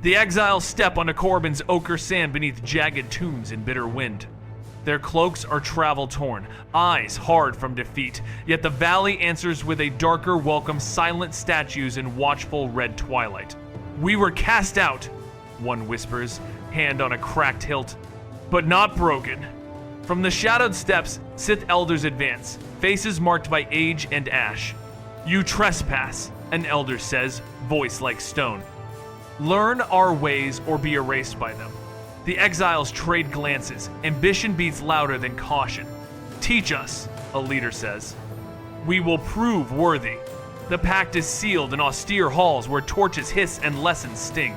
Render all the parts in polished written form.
The exiles step onto Korriban's ochre sand beneath jagged tombs in bitter wind. Their cloaks are travel-torn, eyes hard from defeat, yet the valley answers with a darker welcome, silent statues in watchful red twilight. "We were cast out," one whispers, hand on a cracked hilt, "but not broken." From the shadowed steps, Sith elders advance, faces marked by age and ash. "You trespass," an elder says, voice like stone. "Learn our ways or be erased by them." The exiles trade glances. Ambition beats louder than caution. "Teach us," a leader says. "We will prove worthy." The pact is sealed in austere halls where torches hiss and lessons sting.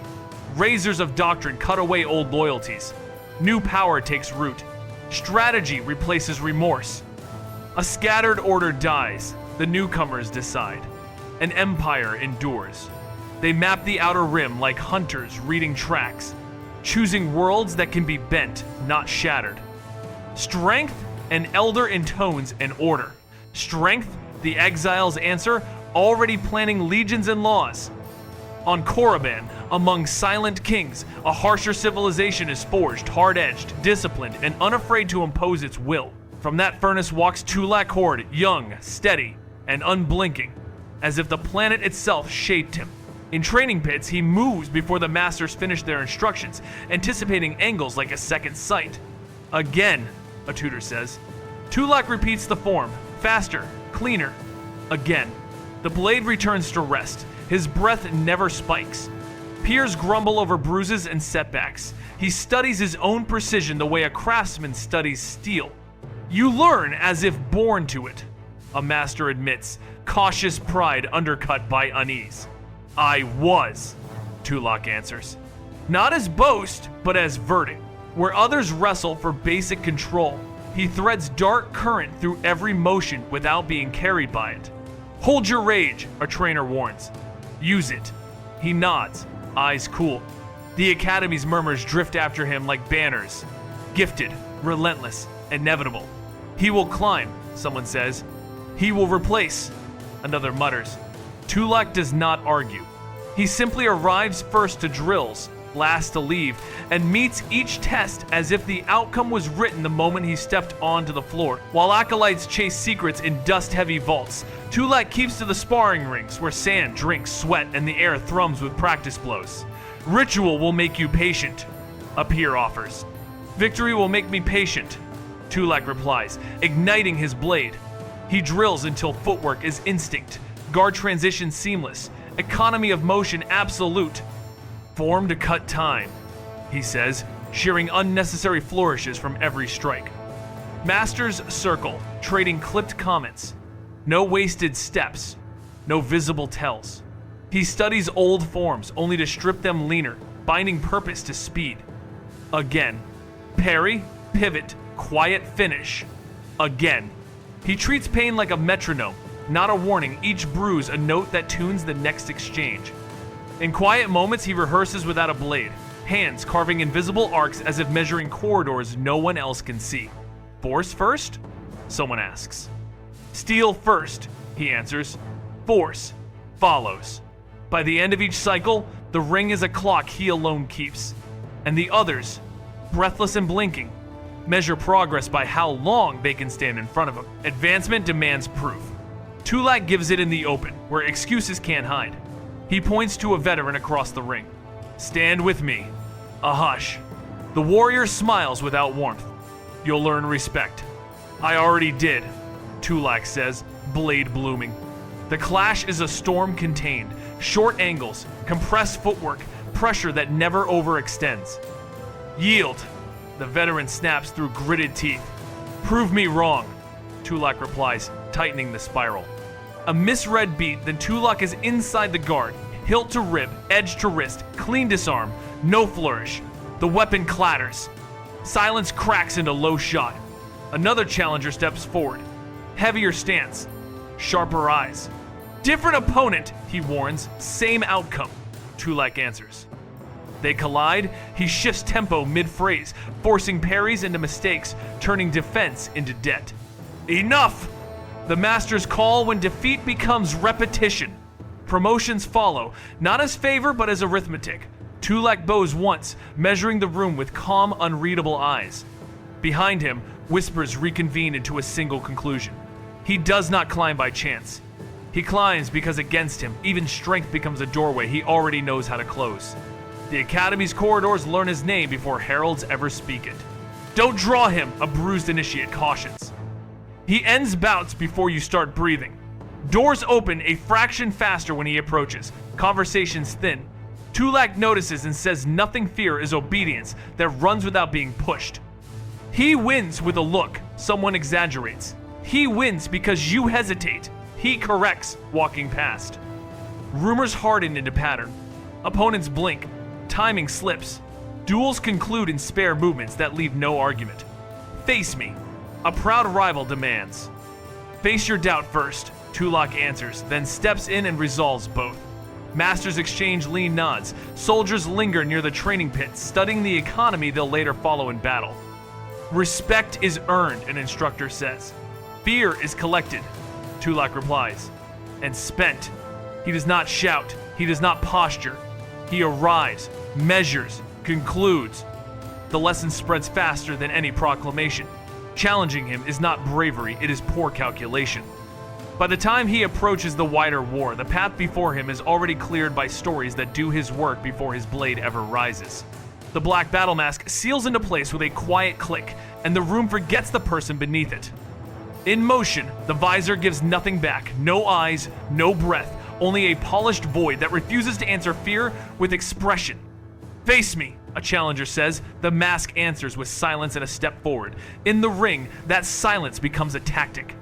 Razors of doctrine cut away old loyalties. New power takes root. Strategy replaces remorse. A scattered order dies. The newcomers decide. An empire endures. They map the outer rim like hunters reading tracks, choosing worlds that can be bent, not shattered. Strength, an elder intones an order. Strength, the exiles answer, already planning legions and laws. On Korriban, among silent kings, a harsher civilization is forged, hard-edged, disciplined, and unafraid to impose its will. From that furnace walks Tulak Hord, young, steady, and unblinking, as if the planet itself shaped him. In training pits, he moves before the masters finish their instructions, anticipating angles like a second sight. "Again," a tutor says. Tulak repeats the form, faster, cleaner. Again. The blade returns to rest. His breath never spikes. Peers grumble over bruises and setbacks. He studies his own precision the way a craftsman studies steel. "You learn as if born to it," a master admits, cautious pride undercut by unease. "I was," Tulak answers. Not as boast, but as verdict. Where others wrestle for basic control, he threads dark current through every motion without being carried by it. "Hold your rage," a trainer warns. "Use it." He nods, eyes cool. The Academy's murmurs drift after him like banners. Gifted, relentless, inevitable. "He will climb," someone says. "He will replace," another mutters. Tulak does not argue. He simply arrives first to drills, last to leave, and meets each test as if the outcome was written the moment he stepped onto the floor. While acolytes chase secrets in dust-heavy vaults, Tulak keeps to the sparring rings where sand drinks sweat and the air thrums with practice blows. "Ritual will make you patient," a peer offers. "Victory will make me patient," Tulak replies, igniting his blade. He drills until footwork is instinct, guard transition seamless, economy of motion absolute. "Form to cut time," he says, shearing unnecessary flourishes from every strike. Masters circle, trading clipped comments. No wasted steps, no visible tells. He studies old forms only to strip them leaner, binding purpose to speed. Again. Parry, pivot, quiet finish. Again. He treats pain like a metronome, not a warning, each bruise a note that tunes the next exchange. In quiet moments, he rehearses without a blade, hands carving invisible arcs as if measuring corridors no one else can see. "Force first?" someone asks. "Steel first," he answers. "Force follows." By the end of each cycle, the ring is a clock he alone keeps. And the others, breathless and blinking, measure progress by how long they can stand in front of him. Advancement demands proof. Tulak gives it in the open, where excuses can't hide. He points to a veteran across the ring. "Stand with me." A hush. The warrior smiles without warmth. "You'll learn respect." "I already did," Tulak says, blade blooming. The clash is a storm contained. Short angles, compressed footwork, pressure that never overextends. "Yield," the veteran snaps through gritted teeth. "Prove me wrong," Tulak replies, tightening the spiral. A misread beat, then Tulak is inside the guard, hilt to rib, edge to wrist, clean disarm, no flourish. The weapon clatters. Silence cracks into low shot. Another challenger steps forward. Heavier stance, sharper eyes. "Different opponent," he warns, "same outcome," Tulak answers. They collide, he shifts tempo mid-phrase, forcing parries into mistakes, turning defense into debt. "Enough!" The masters call when defeat becomes repetition. Promotions follow, not as favor but as arithmetic. Tulak bows once, measuring the room with calm, unreadable eyes. Behind him, whispers reconvene into a single conclusion. He does not climb by chance. He climbs because against him, even strength becomes a doorway he already knows how to close. The Academy's corridors learn his name before heralds ever speak it. Don't draw him, a bruised initiate cautions. He ends bouts before you start breathing. Doors open a fraction faster when he approaches. Conversations thin. Tulak notices and says nothing fear is obedience that runs without being pushed. He wins with a look. Someone exaggerates. He wins because you hesitate. He corrects, walking past. Rumors harden into pattern. Opponents blink. Timing slips. Duels conclude in spare movements that leave no argument. Face me, a proud rival demands. Face your doubt first, Tulak answers, then steps in and resolves both. Masters exchange lean nods. Soldiers linger near the training pit, studying the economy they'll later follow in battle. Respect is earned, an instructor says. Fear is collected, Tulak replies. And spent. He does not shout. He does not posture. He arrives, measures, concludes. The lesson spreads faster than any proclamation. Challenging him is not bravery, it is poor calculation. By the time he approaches the wider war, the path before him is already cleared by stories that do his work before his blade ever rises. The black battle mask seals into place with a quiet click, and the room forgets the person beneath it. In motion, the visor gives nothing back, no eyes, no breath, only a polished void that refuses to answer fear with expression. Face me, a challenger says. The mask answers with silence and a step forward. In the ring, that silence becomes a tactic.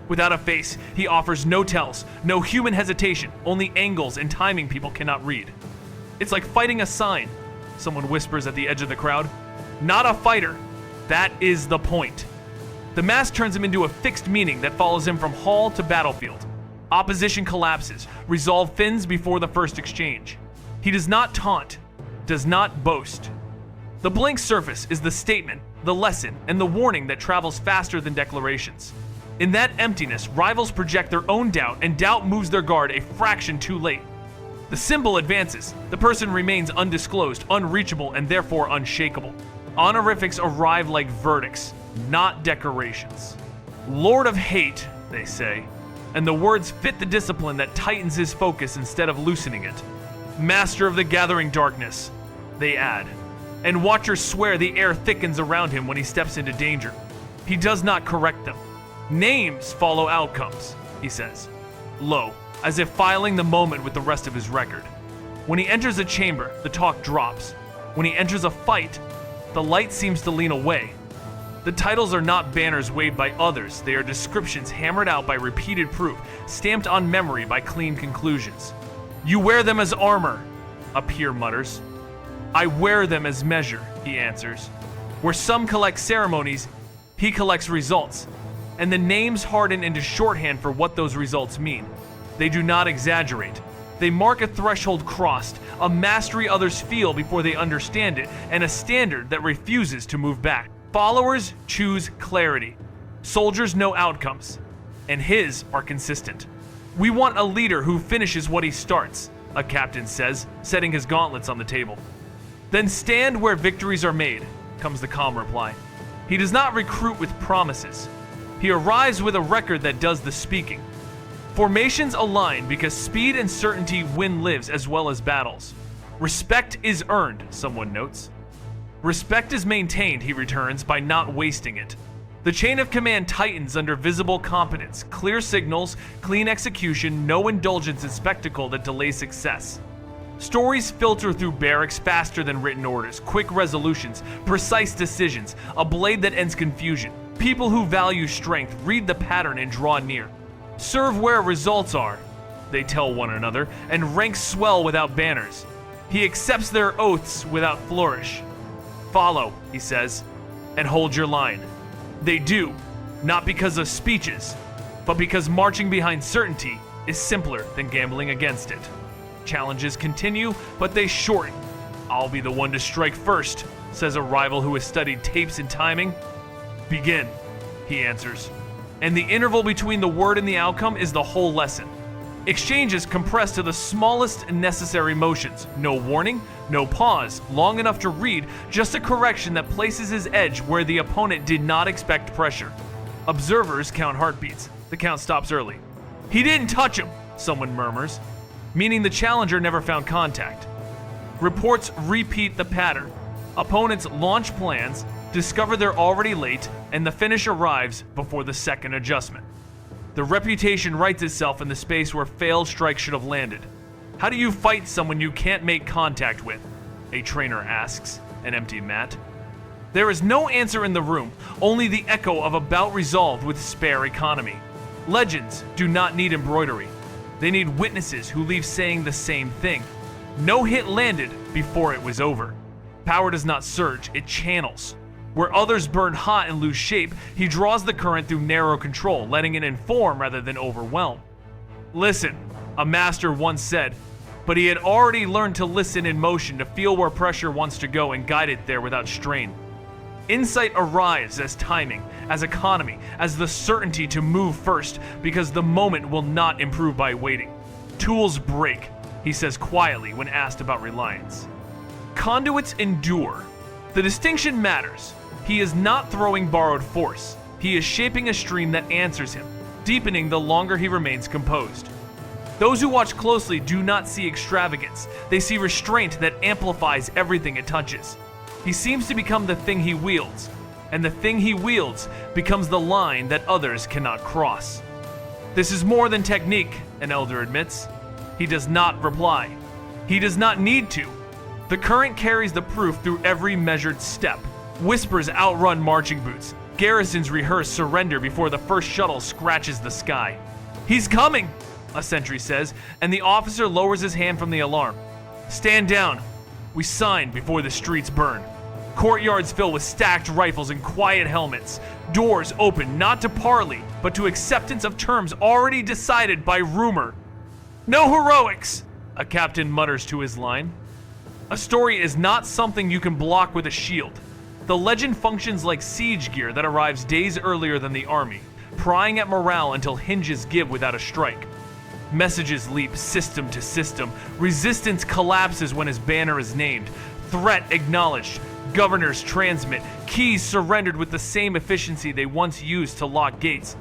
Without a face, he offers no tells, no human hesitation, only angles and timing people cannot read. It's like fighting a sign, someone whispers at the edge of the crowd. Not a fighter. That is the point. The mask turns him into a fixed meaning that follows him from hall to battlefield. Opposition collapses, resolve thins before the first exchange. He does not taunt, does not boast. The blank surface is the statement, the lesson, and the warning that travels faster than declarations. In that emptiness, rivals project their own doubt, and doubt moves their guard a fraction too late. The symbol advances. The person remains undisclosed, unreachable, and therefore unshakable. Honorifics arrive like verdicts, not decorations. Lord of hate, they say, and the words fit the discipline that tightens his focus instead of loosening it. Master of the gathering darkness, they add, and watchers swear the air thickens around him when he steps into danger. He does not correct them. Names follow outcomes, he says, low, as if filing the moment with the rest of his record. When he enters a chamber, the talk drops. When he enters a fight, the light seems to lean away. The titles are not banners waved by others, they are descriptions hammered out by repeated proof, stamped on memory by clean conclusions. You wear them as armor, a peer mutters. I wear them as measure, he answers. Where some collect ceremonies, he collects results, and the names harden into shorthand for what those results mean. They do not exaggerate. They mark a threshold crossed, a mastery others feel before they understand it, and a standard that refuses to move back. Followers choose clarity. Soldiers know outcomes, and his are consistent. We want a leader who finishes what he starts, a captain says, setting his gauntlets on the table. Then stand where victories are made, comes the calm reply. He does not recruit with promises. He arrives with a record that does the speaking. Formations align because speed and certainty win lives as well as battles. Respect is earned, someone notes. Respect is maintained, he returns, by not wasting it. The chain of command tightens under visible competence, clear signals, clean execution, no indulgence in spectacle that delays success. Stories filter through barracks faster than written orders, quick resolutions, precise decisions, a blade that ends confusion. People who value strength read the pattern and draw near. Serve where results are, they tell one another, and ranks swell without banners. He accepts their oaths without flourish. Follow, he says, and hold your line. They do, not because of speeches, but because marching behind certainty is simpler than gambling against it. Challenges continue, but they shorten. I'll be the one to strike first, says a rival who has studied tapes and timing. Begin, he answers. And the interval between the word and the outcome is the whole lesson. Exchanges compressed to the smallest necessary motions. No warning, no pause, long enough to read, just a correction that places his edge where the opponent did not expect pressure. Observers count heartbeats. The count stops early. "He didn't touch him," someone murmurs, meaning the challenger never found contact. Reports repeat the pattern. Opponents launch plans, discover they're already late, and the finish arrives before the second adjustment. The reputation writes itself in the space where failed strikes should have landed. How do you fight someone you can't make contact with? A trainer asks, an empty mat. There is no answer in the room, only the echo of a bout resolved with spare economy. Legends do not need embroidery. They need witnesses who leave saying the same thing. No hit landed before it was over. Power does not surge, it channels. Where others burn hot and lose shape, he draws the current through narrow control, letting it inform rather than overwhelm. "Listen," a master once said, but he had already learned to listen in motion, to feel where pressure wants to go and guide it there without strain. Insight arrives as timing, as economy, as the certainty to move first, because the moment will not improve by waiting. Tools break, he says quietly when asked about reliance. Conduits endure. The distinction matters. He is not throwing borrowed force. He is shaping a stream that answers him, deepening the longer he remains composed. Those who watch closely do not see extravagance. They see restraint that amplifies everything it touches. He seems to become the thing he wields, and the thing he wields becomes the line that others cannot cross. "This is more than technique," an elder admits. He does not reply. He does not need to. The current carries the proof through every measured step. Whispers outrun marching boots. Garrisons rehearse surrender before the first shuttle scratches the sky. "He's coming," a sentry says, and the officer lowers his hand from the alarm. "Stand down. We sign before the streets burn." Courtyards fill with stacked rifles and quiet helmets. Doors open not to parley, but to acceptance of terms already decided by rumor. "No heroics," a captain mutters to his line. A story is not something you can block with a shield. The legend functions like siege gear that arrives days earlier than the army, prying at morale until hinges give without a strike. Messages leap system to system. Resistance collapses when his banner is named. Threat acknowledged. Governors transmit. Keys surrendered with the same efficiency they once used to lock gates.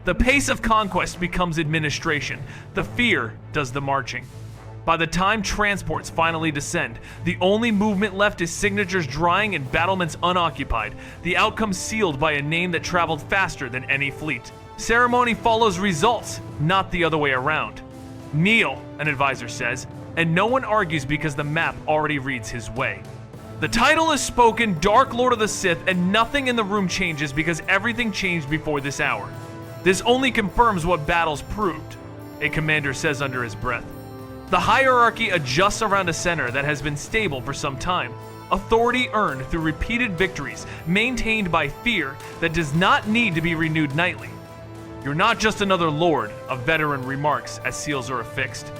The pace of conquest becomes administration. The fear does the marching. By the time transports finally descend, the only movement left is signatures drying and battlements unoccupied, the outcome sealed by a name that traveled faster than any fleet. Ceremony follows results, not the other way around. "Kneel," an advisor says, and no one argues because the map already reads his way. The title is spoken, Dark Lord of the Sith, and nothing in the room changes because everything changed before this hour. This only confirms what battles proved, a commander says under his breath. The hierarchy adjusts around a center that has been stable for some time. Authority earned through repeated victories, maintained by fear that does not need to be renewed nightly. "You're not just another lord," a veteran remarks as seals are affixed.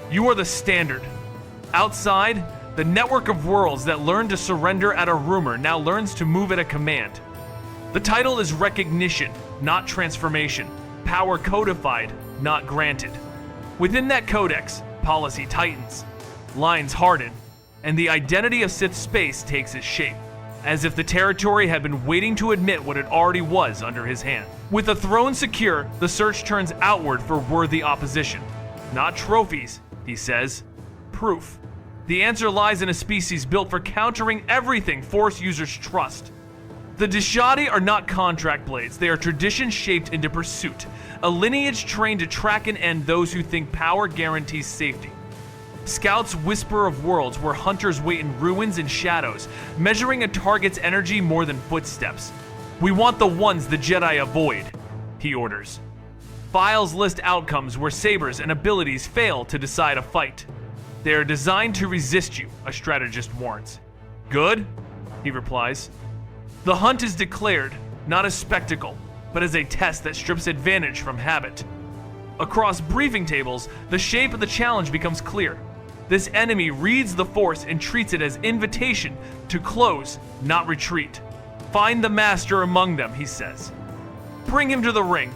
"You are the standard." Outside, the network of worlds that learned to surrender at a rumor now learns to move at a command. The title is recognition, not transformation. Power codified, not granted. Within that codex, policy tightens, lines harden, and the identity of Sith space takes its shape, as if the territory had been waiting to admit what it already was under his hand. With the throne secure, the search turns outward for worthy opposition. "Not trophies," he says. "Proof." The answer lies in a species built for countering everything Force users trust. The Dishadi are not contract blades, they are tradition shaped into pursuit, a lineage trained to track and end those who think power guarantees safety. Scouts whisper of worlds where hunters wait in ruins and shadows, measuring a target's energy more than footsteps. "We want the ones the Jedi avoid," he orders. Files list outcomes where sabers and abilities fail to decide a fight. "They are designed to resist you," a strategist warns. "Good," he replies. The hunt is declared, not as spectacle, but as a test that strips advantage from habit. Across briefing tables, the shape of the challenge becomes clear. This enemy reads the Force and treats it as invitation to close, not retreat. "Find the master among them," he says. "Bring him to the ring."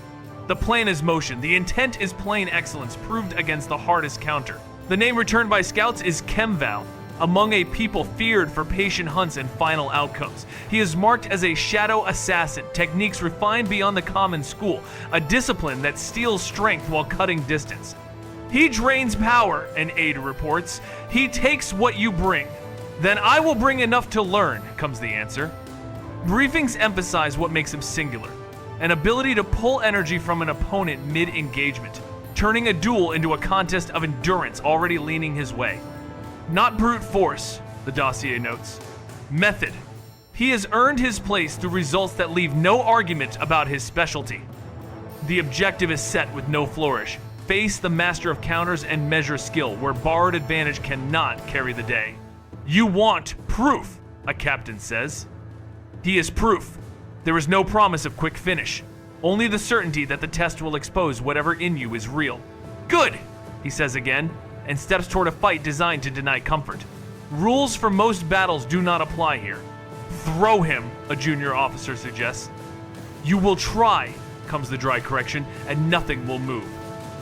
The plan is motion. The intent is plain excellence, proved against the hardest counter. The name returned by scouts is Chem Val, among a people feared for patient hunts and final outcomes. He is marked as a shadow assassin, techniques refined beyond the common school, a discipline that steals strength while cutting distance. He drains power, an aide reports. He takes what you bring. Then I will bring enough to learn, comes the answer. Briefings emphasize what makes him singular, an ability to pull energy from an opponent mid-engagement, turning a duel into a contest of endurance already leaning his way. Not brute force, the dossier notes. Method. He has earned his place through results that leave no argument about his specialty. The objective is set with no flourish. Face the master of counters and measure skill, where borrowed advantage cannot carry the day. You want proof, a captain says. He is proof. There is no promise of quick finish, only the certainty that the test will expose whatever in you is real. Good, he says again, and steps toward a fight designed to deny comfort. Rules for most battles do not apply here. Throw him, a junior officer suggests. You will try, comes the dry correction, and nothing will move.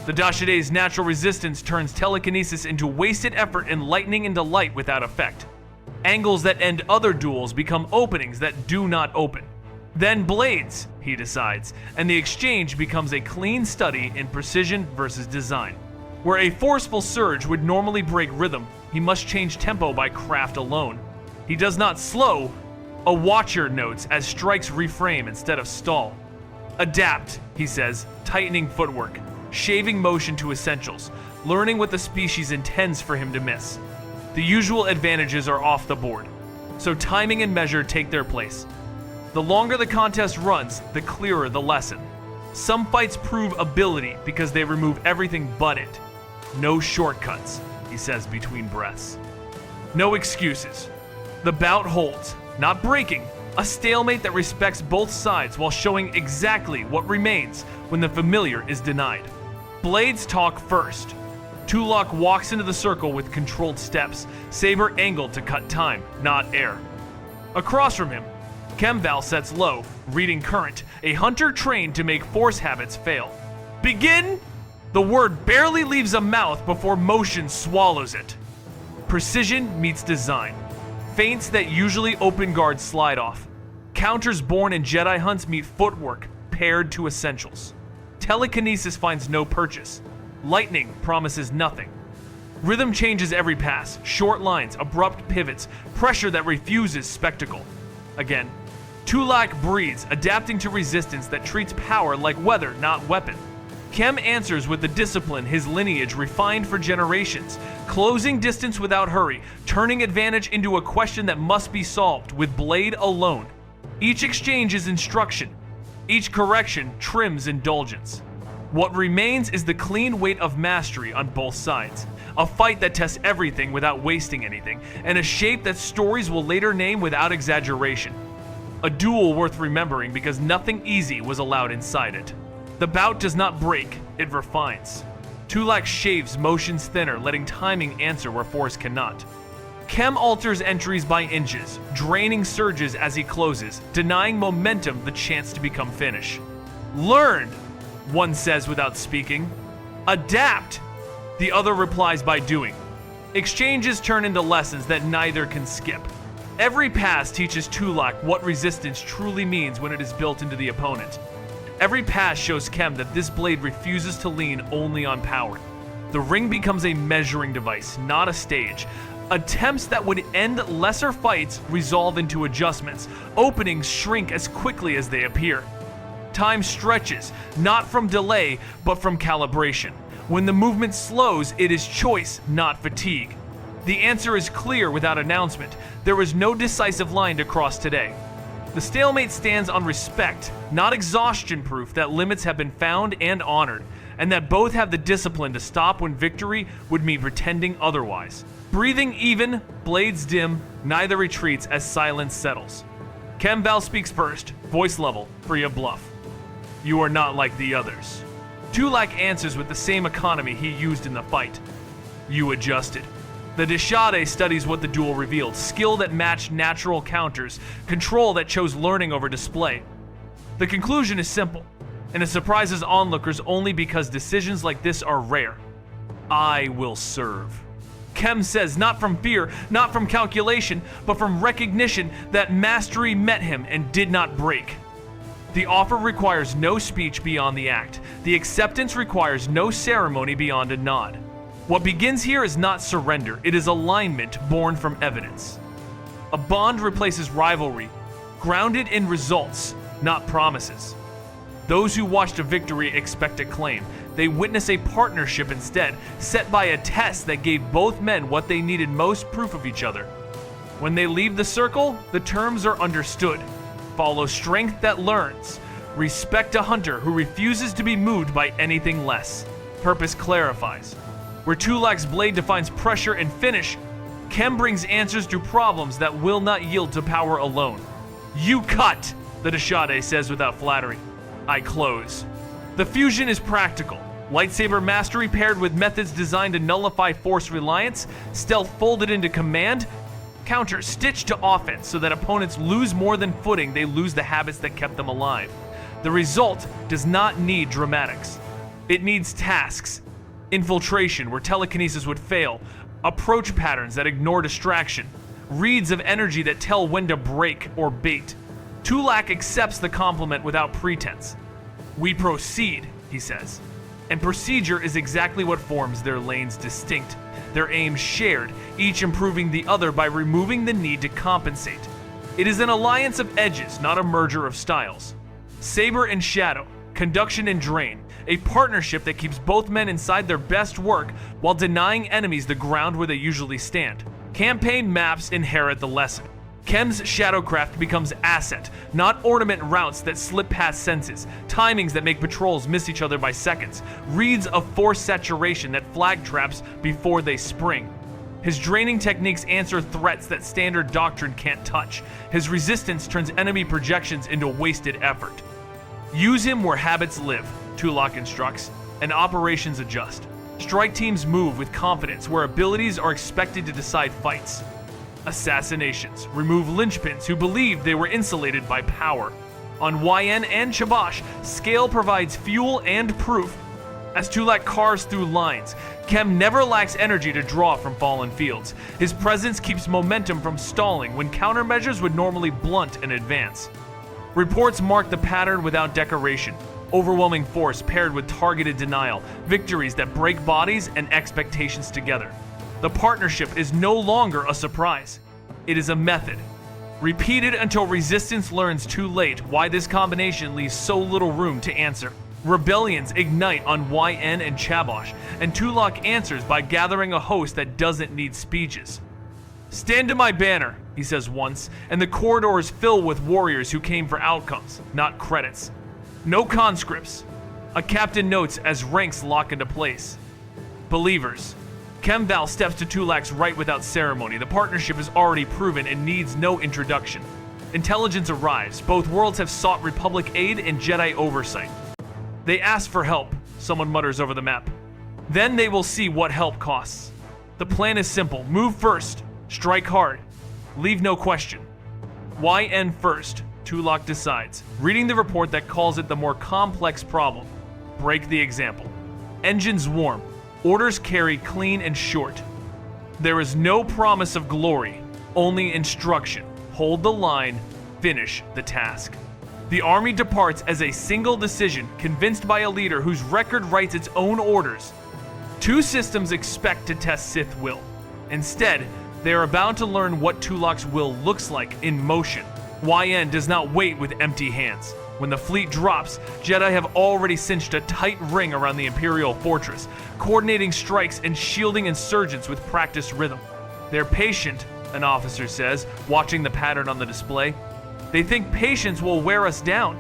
The Dashide's natural resistance turns telekinesis into wasted effort and lightning into light without effect. Angles that end other duels become openings that do not open. Then blades, he decides, and the exchange becomes a clean study in precision versus design. Where a forceful surge would normally break rhythm, he must change tempo by craft alone. He does not slow, a watcher notes as strikes reframe instead of stall. Adapt, he says, tightening footwork, shaving motion to essentials, learning what the species intends for him to miss. The usual advantages are off the board, so timing and measure take their place. The longer the contest runs, the clearer the lesson. Some fights prove ability because they remove everything but it. No shortcuts, he says between breaths. No excuses. The bout holds, not breaking, a stalemate that respects both sides while showing exactly what remains when the familiar is denied. Blades talk first. Tulak walks into the circle with controlled steps, saber angled to cut time, not air. Across from him, Chem Val sets low, reading current, a hunter trained to make force habits fail. Begin! The word barely leaves a mouth before motion swallows it. Precision meets design. Feints that usually open guards slide off. Counters born in Jedi hunts meet footwork paired to essentials. Telekinesis finds no purchase. Lightning promises nothing. Rhythm changes every pass, short lines, abrupt pivots, pressure that refuses spectacle. Again, Tulak breathes, adapting to resistance that treats power like weather, not weapon. Chem answers with the discipline his lineage refined for generations, closing distance without hurry, turning advantage into a question that must be solved with blade alone. Each exchange is instruction. Each correction trims indulgence. What remains is the clean weight of mastery on both sides. A fight that tests everything without wasting anything, and a shape that stories will later name without exaggeration. A duel worth remembering because nothing easy was allowed inside it. The bout does not break, it refines. Tulak shaves motions thinner, letting timing answer where force cannot. Chem alters entries by inches, draining surges as he closes, denying momentum the chance to become finish. Learn, one says without speaking. Adapt, the other replies by doing. Exchanges turn into lessons that neither can skip. Every pass teaches Tulak what resistance truly means when it is built into the opponent. Every pass shows Chem that this blade refuses to lean only on power. The ring becomes a measuring device, not a stage. Attempts that would end lesser fights resolve into adjustments. Openings shrink as quickly as they appear. Time stretches, not from delay, but from calibration. When the movement slows, it is choice, not fatigue. The answer is clear without announcement. There is no decisive line to cross today. The stalemate stands on respect, not exhaustion proof that limits have been found and honored, and that both have the discipline to stop when victory would mean pretending otherwise. Breathing even, blades dim, neither retreats as silence settles. Chem Val speaks first, voice level, free of bluff. You are not like the others. Tulak answers with the same economy he used in the fight. You adjusted. The Deshade studies what the duel revealed, skill that matched natural counters, control that chose learning over display. The conclusion is simple. and it surprises onlookers only because decisions like this are rare. I will serve. Chem says, not from fear, not from calculation, but from recognition that mastery met him and did not break. The offer requires no speech beyond the act. The acceptance requires no ceremony beyond a nod. What begins here is not surrender, it is alignment born from evidence. A bond replaces rivalry, grounded in results, not promises. Those who watched a victory expect a claim. They witness a partnership instead, set by a test that gave both men what they needed most proof of each other. When they leave the circle, the terms are understood. Follow strength that learns. Respect a hunter who refuses to be moved by anything less. Purpose clarifies. Where Tulak's blade defines pressure and finish, Chem brings answers to problems that will not yield to power alone. You cut, the Deshade says without flattery. I close. The fusion is practical. Lightsaber mastery paired with methods designed to nullify force reliance, stealth folded into command, counter stitched to offense so that opponents lose more than footing, they lose the habits that kept them alive. The result does not need dramatics. It needs tasks. Infiltration, where telekinesis would fail. Approach patterns that ignore distraction. Reads of energy that tell when to break or bait. Tulak accepts the compliment without pretense. We proceed, he says. And procedure is exactly what forms their lanes distinct, their aims shared, each improving the other by removing the need to compensate. It is an alliance of edges, not a merger of styles. Saber and shadow, conduction and drain, a partnership that keeps both men inside their best work while denying enemies the ground where they usually stand. Campaign maps inherit the lesson. Chem's shadowcraft becomes asset, not ornament routes that slip past senses, timings that make patrols miss each other by seconds, reads of force saturation that flag traps before they spring. His draining techniques answer threats that standard doctrine can't touch. His resistance turns enemy projections into wasted effort. Use him where habits live, Tulak instructs, and operations adjust. Strike teams move with confidence where abilities are expected to decide fights. Assassinations remove linchpins who believed they were insulated by power. On YN and Chabosh, scale provides fuel and proof. As Tulak carves through lines, Chem never lacks energy to draw from fallen fields. His presence keeps momentum from stalling when countermeasures would normally blunt an advance. Reports mark the pattern without decoration. Overwhelming force paired with targeted denial, victories that break bodies and expectations together. The partnership is no longer a surprise. It is a method. Repeated until resistance learns too late why this combination leaves so little room to answer. Rebellions ignite on YN and Chabosh, and Tulak answers by gathering a host that doesn't need speeches. Stand to my banner, he says once, and the corridors fill with warriors who came for outcomes, not credits. No conscripts. A captain notes as ranks lock into place. Believers. Chem Val steps to Tulak's right without ceremony. The partnership is already proven and needs no introduction. Intelligence arrives. Both worlds have sought Republic aid and Jedi oversight. They ask for help, someone mutters over the map. Then they will see what help costs. The plan is simple. Move first. Strike hard. Leave no question. YN first, Tulak decides, reading the report that calls it the more complex problem. Break the example. Engines warm. Orders carried clean and short. There is no promise of glory, only instruction. Hold the line, finish the task. The army departs as a single decision, convinced by a leader whose record writes its own orders. Two systems expect to test Sith will. Instead, they are about to learn what Tulak's will looks like in motion. YN does not wait with empty hands. When the fleet drops, Jedi have already cinched a tight ring around the Imperial fortress, coordinating strikes and shielding insurgents with practiced rhythm. They're patient, an officer says, watching the pattern on the display. They think patience will wear us down.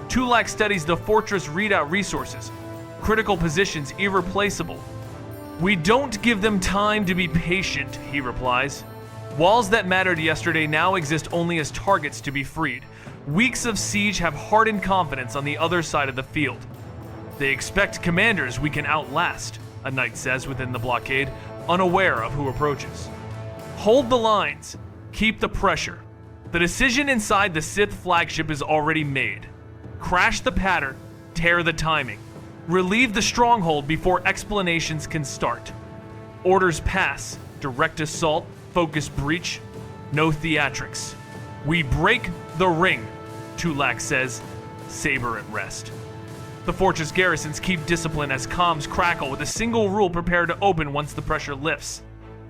Tulak studies the fortress readout resources. Critical positions irreplaceable. We don't give them time to be patient, he replies. Walls that mattered yesterday now exist only as targets to be freed. Weeks of siege have hardened confidence on the other side of the field. They expect commanders we can outlast, a knight says within the blockade, unaware of who approaches. Hold the lines. Keep the pressure. The decision inside the Sith flagship is already made. Crash the pattern, Tear the timing. Relieve the stronghold before explanations can start. Orders pass. Direct assault. Focus breach. No theatrics. We break the ring, Tulak says, saber at rest. The fortress garrisons keep discipline as comms crackle with a single rule prepared to open once the pressure lifts.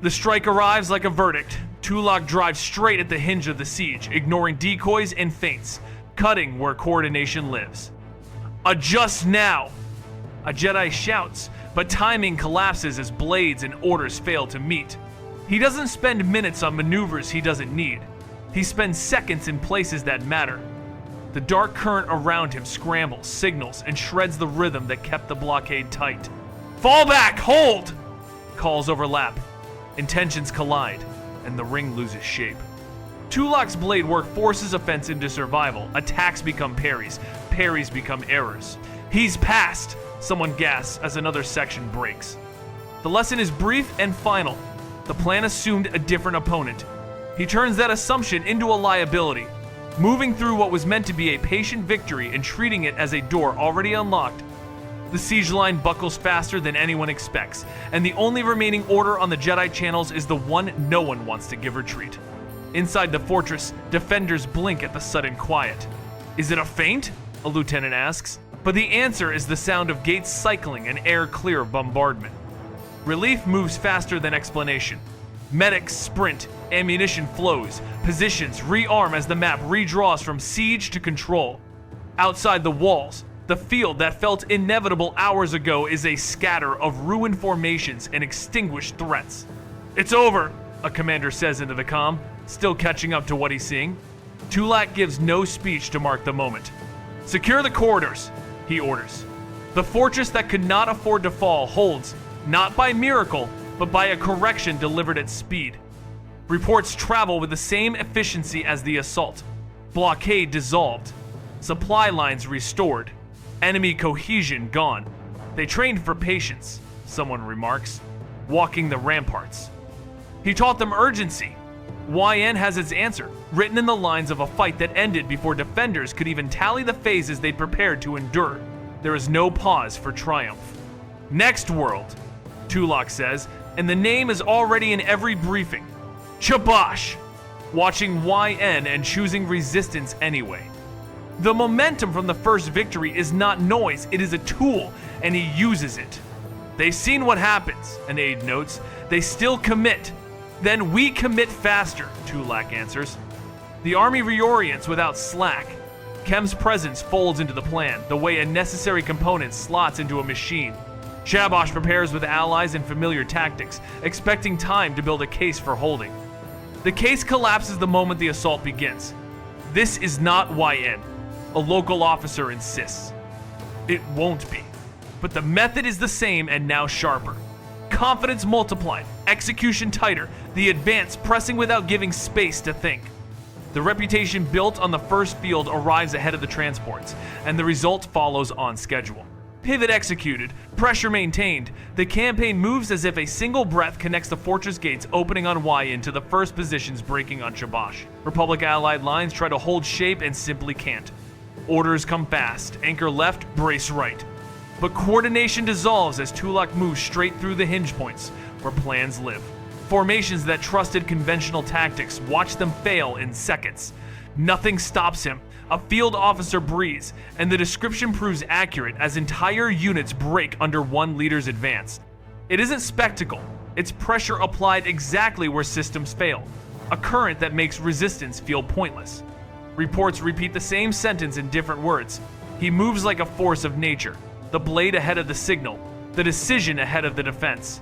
The strike arrives like a verdict. Tulak drives straight at the hinge of the siege, ignoring decoys and feints, cutting where coordination lives. Adjust now! A Jedi shouts, but timing collapses as blades and orders fail to meet. He doesn't spend minutes on maneuvers he doesn't need. He spends seconds in places that matter. The dark current around him scrambles, signals, and shreds the rhythm that kept the blockade tight. Fall back! Hold! Calls overlap. Intentions collide, and the ring loses shape. Tulak's blade work forces offense into survival. Attacks become parries. Parries become errors. He's passed! Someone gasps as another section breaks. The lesson is brief and final. The plan assumed a different opponent. He turns that assumption into a liability, moving through what was meant to be a patient victory and treating it as a door already unlocked. The siege line buckles faster than anyone expects, and the only remaining order on the Jedi channels is the one no one wants to give retreat. Inside the fortress, defenders blink at the sudden quiet. Is it a feint? A lieutenant asks, but the answer is the sound of gates cycling and air clear of bombardment. Relief moves faster than explanation. Medics sprint, ammunition flows, positions rearm as the map redraws from siege to control. Outside the walls, the field that felt inevitable hours ago is a scatter of ruined formations and extinguished threats. It's over, a commander says into the comm, still catching up to what he's seeing. Tulak gives no speech to mark the moment. Secure the corridors, he orders. The fortress that could not afford to fall holds, not by miracle, but by a correction delivered at speed. Reports travel with the same efficiency as the assault. Blockade dissolved. Supply lines restored. Enemy cohesion gone. They trained for patience, someone remarks, walking the ramparts. He taught them urgency. YN has its answer, written in the lines of a fight that ended before defenders could even tally the phases they'd prepared to endure. There is no pause for triumph. Next world, Tulak says, and the name is already in every briefing. Chabosh! Watching YN and choosing resistance anyway. The momentum from the first victory is not noise, it is a tool, and he uses it. They've seen what happens, an aide notes. They still commit. Then we commit faster, Tulak answers. The army reorients without slack. Chem's presence folds into the plan, the way a necessary component slots into a machine. Chabosh prepares with allies and familiar tactics, expecting time to build a case for holding. The case collapses the moment the assault begins. This is not YN, a local officer insists. It won't be, but the method is the same and now sharper. Confidence multiplied, execution tighter, the advance pressing without giving space to think. The reputation built on the first field arrives ahead of the transports, and the result follows on schedule. Pivot executed, pressure maintained, the campaign moves as if a single breath connects the fortress gates opening on YN to the first positions breaking on Chabosh. Republic allied lines try to hold shape and simply can't. Orders come fast, anchor left, brace right. But coordination dissolves as Tulak moves straight through the hinge points, where plans live. Formations that trusted conventional tactics watch them fail in seconds. Nothing stops him. A field officer breathes, and the description proves accurate as entire units break under one leader's advance. It isn't spectacle, it's pressure applied exactly where systems fail. A current that makes resistance feel pointless. Reports repeat the same sentence in different words. He moves like a force of nature, the blade ahead of the signal, the decision ahead of the defense.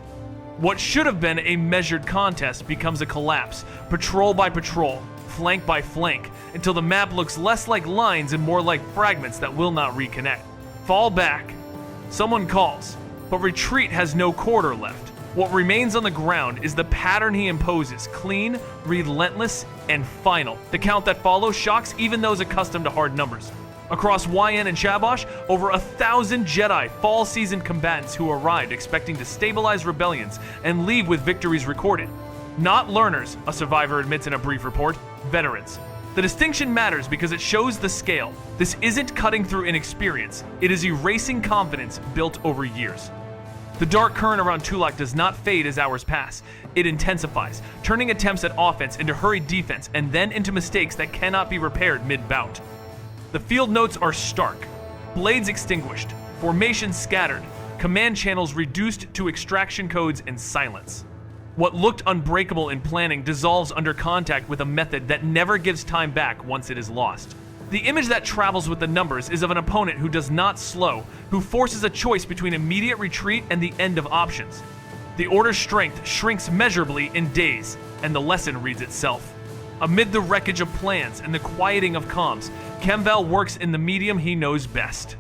What should have been a measured contest becomes a collapse, patrol by patrol, flank by flank, until the map looks less like lines and more like fragments that will not reconnect. Fall back. Someone calls, but retreat has no quarter left. What remains on the ground is the pattern he imposes, clean, relentless, and final. The count that follows shocks even those accustomed to hard numbers. Across YN and Chabosh, over 1,000 Jedi fall-seasoned combatants who arrived expecting to stabilize rebellions and leave with victories recorded. Not learners, a survivor admits in a brief report, veterans. The distinction matters because it shows the scale. This isn't cutting through inexperience, it is erasing confidence built over years. The dark current around Tulak does not fade as hours pass. It intensifies, turning attempts at offense into hurried defense and then into mistakes that cannot be repaired mid-bout. The field notes are stark. Blades extinguished, formations scattered, command channels reduced to extraction codes and silence. What looked unbreakable in planning dissolves under contact with a method that never gives time back once it is lost. The image that travels with the numbers is of an opponent who does not slow, who forces a choice between immediate retreat and the end of options. The Order's strength shrinks measurably in days, and the lesson reads itself. Amid the wreckage of plans and the quieting of comms, Chem Val works in the medium he knows best.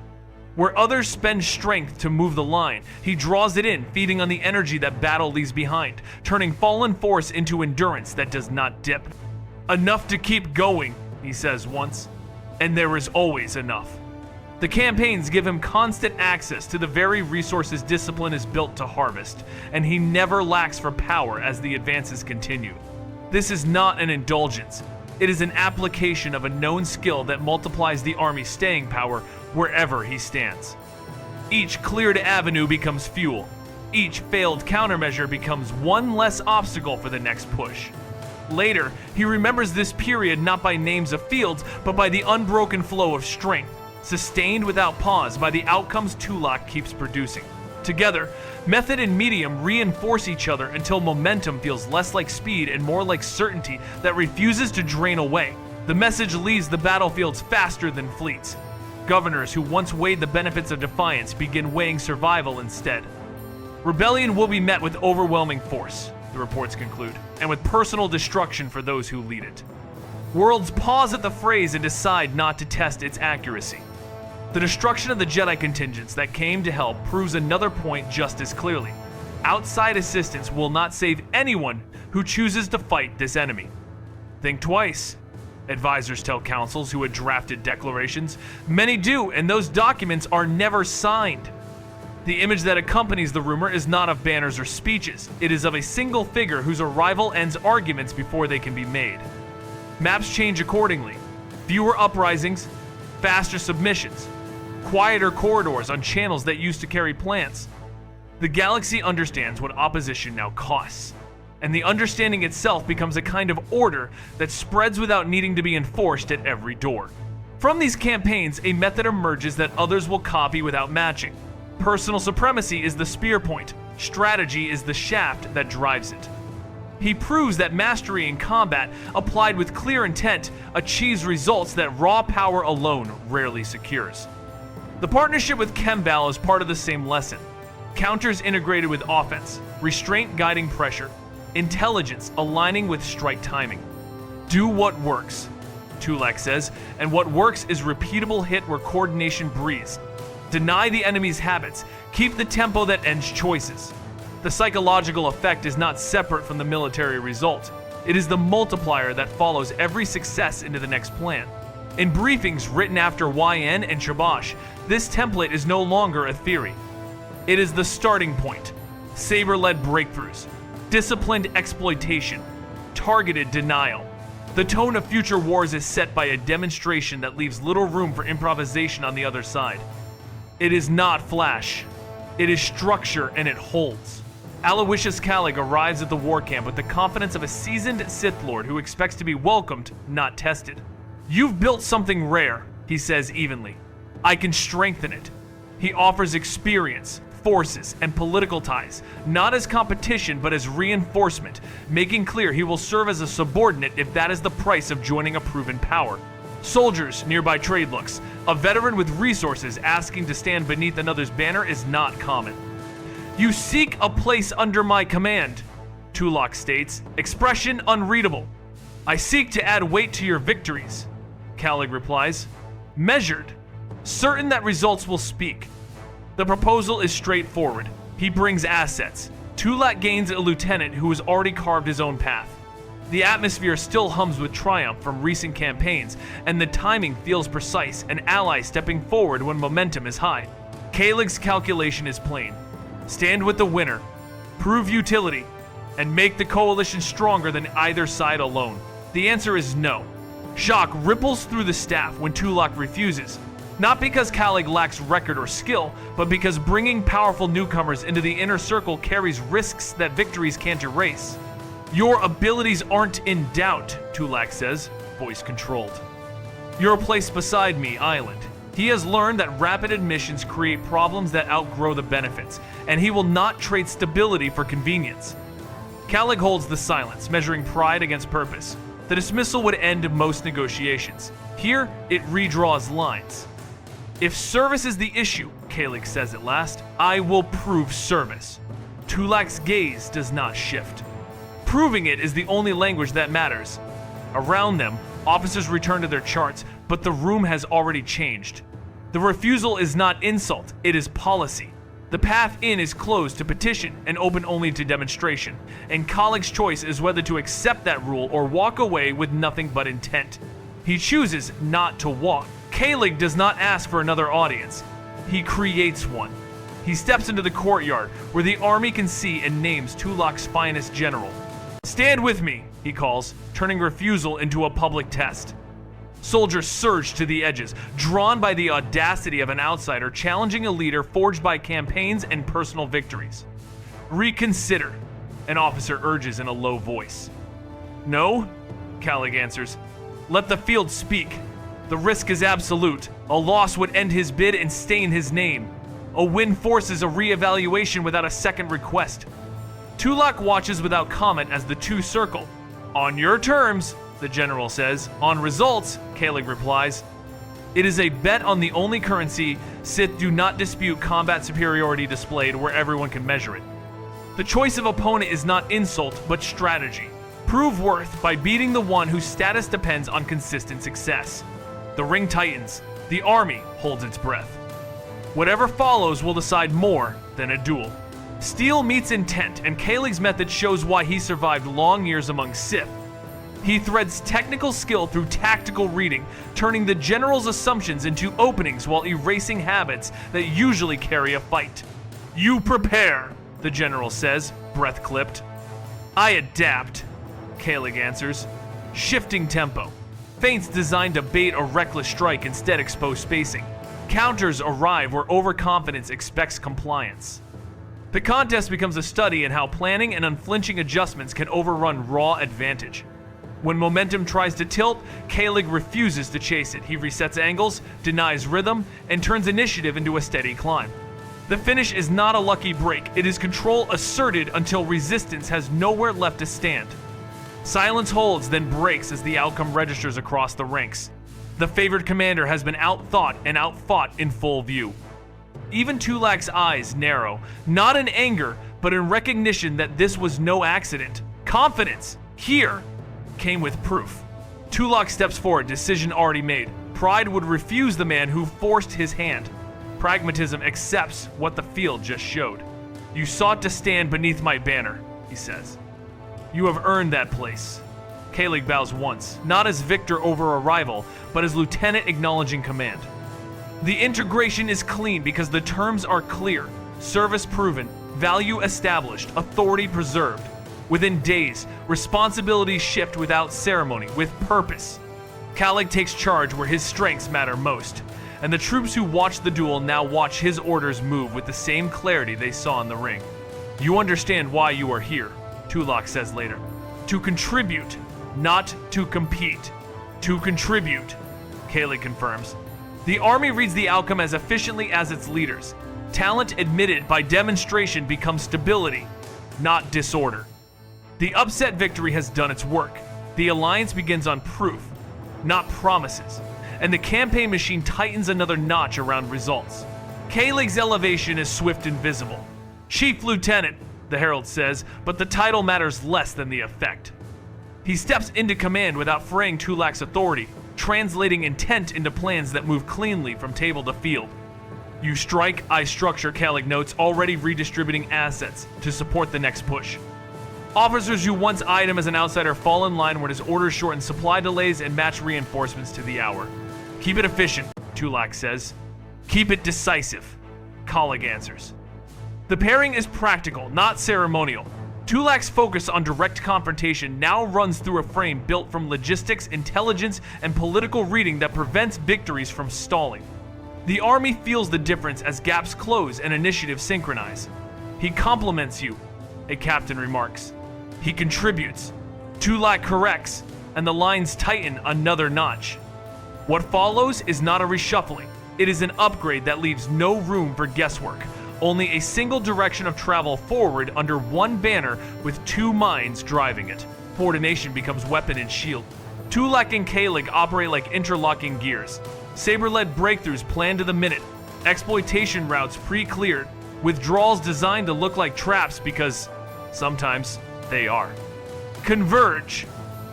Where others spend strength to move the line, he draws it in, feeding on the energy that battle leaves behind, turning fallen force into endurance that does not dip. Enough to keep going, he says once, and there is always enough. The campaigns give him constant access to the very resources discipline is built to harvest, and he never lacks for power as the advances continue. This is not an indulgence. It is an application of a known skill that multiplies the army's staying power wherever he stands. Each cleared avenue becomes fuel. Each failed countermeasure becomes one less obstacle for the next push. Later, he remembers this period not by names of fields, but by the unbroken flow of strength, sustained without pause by the outcomes Tulak keeps producing. Together, method and medium reinforce each other until momentum feels less like speed and more like certainty that refuses to drain away. The message leaves the battlefields faster than fleets. Governors who once weighed the benefits of defiance begin weighing survival instead. Rebellion will be met with overwhelming force, the reports conclude, and with personal destruction for those who lead it. Worlds pause at the phrase and decide not to test its accuracy. The destruction of the Jedi contingents that came to help proves another point just as clearly. Outside assistance will not save anyone who chooses to fight this enemy. Think twice. Advisors tell councils who had drafted declarations. Many do, and those documents are never signed. The image that accompanies the rumor is not of banners or speeches. It is of a single figure whose arrival ends arguments before they can be made. Maps change accordingly. Fewer uprisings, faster submissions, quieter corridors on channels that used to carry plants. The galaxy understands what opposition now costs, and the understanding itself becomes a kind of order that spreads without needing to be enforced at every door. From these campaigns, a method emerges that others will copy without matching. Personal supremacy is the spear point, strategy is the shaft that drives it. He proves that mastery in combat, applied with clear intent, achieves results that raw power alone rarely secures. The partnership with Chem Val is part of the same lesson. Counters integrated with offense, restraint guiding pressure, intelligence aligning with strike timing. Do what works, Tulak says, and what works is repeatable hit where coordination breathes. Deny the enemy's habits, keep the tempo that ends choices. The psychological effect is not separate from the military result. It is the multiplier that follows every success into the next plan. In briefings written after YN and Shabash, this template is no longer a theory. It is the starting point. Saber-led breakthroughs, disciplined exploitation, targeted denial. The tone of future wars is set by a demonstration that leaves little room for improvisation on the other side. It is not flash. It is structure, and it holds. Aloysius Khalig arrives at the war camp with the confidence of a seasoned Sith Lord who expects to be welcomed, not tested. "You've built something rare," he says evenly. "I can strengthen it." He offers experience, forces, and political ties, not as competition but as reinforcement, making clear he will serve as a subordinate if that is the price of joining a proven power. Soldiers, nearby trade looks. A veteran with resources asking to stand beneath another's banner is not common. "You seek a place under my command," Tulak states, expression unreadable. "I seek to add weight to your victories," Khalig replies. Measured, certain that results will speak. The proposal is straightforward. He brings assets. Tulak gains a lieutenant who has already carved his own path. The atmosphere still hums with triumph from recent campaigns, and the timing feels precise, an ally stepping forward when momentum is high. Khalig's calculation is plain. Stand with the winner, prove utility, and make the coalition stronger than either side alone. The answer is no. Shock ripples through the staff when Tulak refuses. Not because Khalig lacks record or skill, but because bringing powerful newcomers into the inner circle carries risks that victories can't erase. Your abilities aren't in doubt, Tulak says, voice controlled. You're placed beside me, Island. He has learned that rapid admissions create problems that outgrow the benefits, and he will not trade stability for convenience. Khalig holds the silence, measuring pride against purpose. The dismissal would end most negotiations. Here, it redraws lines. If service is the issue, Khalig says at last, I will prove service. Tulak's gaze does not shift. Proving it is the only language that matters. Around them, officers return to their charts, but the room has already changed. The refusal is not insult, it is policy. The path in is closed to petition and open only to demonstration, and Khalig's choice is whether to accept that rule or walk away with nothing but intent. He chooses not to walk. Khalig does not ask for another audience. He creates one. He steps into the courtyard where the army can see and names Tulak's finest general. Stand with me, he calls, turning refusal into a public test. Soldiers surge to the edges, drawn by the audacity of an outsider challenging a leader forged by campaigns and personal victories. Reconsider, an officer urges in a low voice. No, Khalig answers. Let the field speak. The risk is absolute. A loss would end his bid and stain his name. A win forces a re-evaluation without a second request. Tulak watches without comment as the two circle. On your terms, the general says. On results, Khalig replies. It is a bet on the only currency Sith do not dispute combat superiority displayed where everyone can measure it. The choice of opponent is not insult, but strategy. Prove worth by beating the one whose status depends on consistent success. The ring tightens. The army holds its breath. Whatever follows will decide more than a duel. Steel meets intent, and Khalig's method shows why he survived long years among Sith. He threads technical skill through tactical reading, turning the general's assumptions into openings while erasing habits that usually carry a fight. You prepare, the general says, breath clipped. I adapt, Khalig answers, shifting tempo. Feints designed to bait a reckless strike instead expose spacing. Counters arrive where overconfidence expects compliance. The contest becomes a study in how planning and unflinching adjustments can overrun raw advantage. When momentum tries to tilt, Khalig refuses to chase it. He resets angles, denies rhythm, and turns initiative into a steady climb. The finish is not a lucky break. It is control asserted until resistance has nowhere left to stand. Silence holds, then breaks as the outcome registers across the ranks. The favored commander has been outthought and outfought in full view. Even Tulak's eyes narrow, not in anger, but in recognition that this was no accident. Confidence, here, came with proof. Tulak steps forward, decision already made. Pride would refuse the man who forced his hand. Pragmatism accepts what the field just showed. You sought to stand beneath my banner, he says. You have earned that place. Khalig bows once, not as victor over a rival, but as lieutenant acknowledging command. The integration is clean because the terms are clear, service proven, value established, authority preserved. Within days, responsibilities shift without ceremony, with purpose. Khalig takes charge where his strengths matter most, and the troops who watch the duel now watch his orders move with the same clarity they saw in the ring. You understand why you are here, Tulak says later. To contribute, not to compete. To contribute, Khalig confirms. The army reads the outcome as efficiently as its leaders. Talent admitted by demonstration becomes stability, not disorder. The upset victory has done its work. The alliance begins on proof, not promises, and the campaign machine tightens another notch around results. Khalig's elevation is swift and visible. Chief Lieutenant, the herald says, but the title matters less than the effect. He steps into command without fraying Tulak's authority, translating intent into plans that move cleanly from table to field. You strike, I structure, Khalig notes, already redistributing assets to support the next push. Officers who once eyed him as an outsider fall in line when his orders shorten supply delays and match reinforcements to the hour. Keep it efficient, Tulak says. Keep it decisive, Khalig answers. The pairing is practical, not ceremonial. Tulak's focus on direct confrontation now runs through a frame built from logistics, intelligence, and political reading that prevents victories from stalling. The army feels the difference as gaps close and initiatives synchronize. He compliments you, a captain remarks. He contributes. Tulak corrects, and the lines tighten another notch. What follows is not a reshuffling. It is an upgrade that leaves no room for guesswork. Only a single direction of travel forward under one banner with two minds driving it. Coordination becomes weapon and shield. Tulak and Khalig operate like interlocking gears. Saber-led breakthroughs planned to the minute. Exploitation routes pre-cleared. Withdrawals designed to look like traps because sometimes they are. Converge.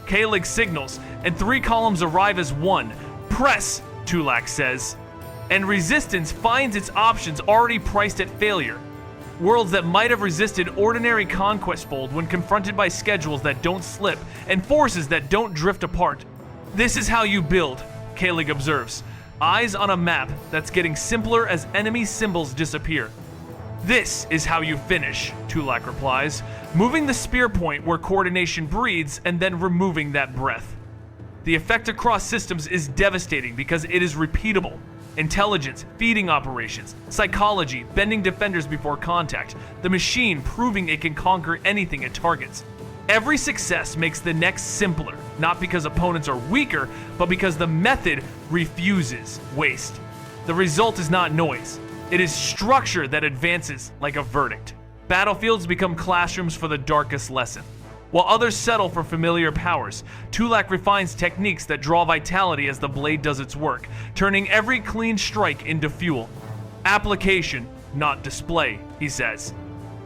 Khalig signals, and 3 columns arrive as one. Press, Tulak says. And resistance finds its options already priced at failure. Worlds that might have resisted ordinary conquest fold when confronted by schedules that don't slip and forces that don't drift apart. This is how you build, Khalig observes, eyes on a map that's getting simpler as enemy symbols disappear. This is how you finish, Tulak replies, moving the spear point where coordination breeds and then removing that breath. The effect across systems is devastating because it is repeatable. Intelligence, feeding operations, psychology, bending defenders before contact, the machine proving it can conquer anything it targets. Every success makes the next simpler, not because opponents are weaker, but because the method refuses waste. The result is not noise. It is structure that advances like a verdict. Battlefields become classrooms for the darkest lesson. While others settle for familiar powers, Tulak refines techniques that draw vitality as the blade does its work, turning every clean strike into fuel. Application, not display, he says.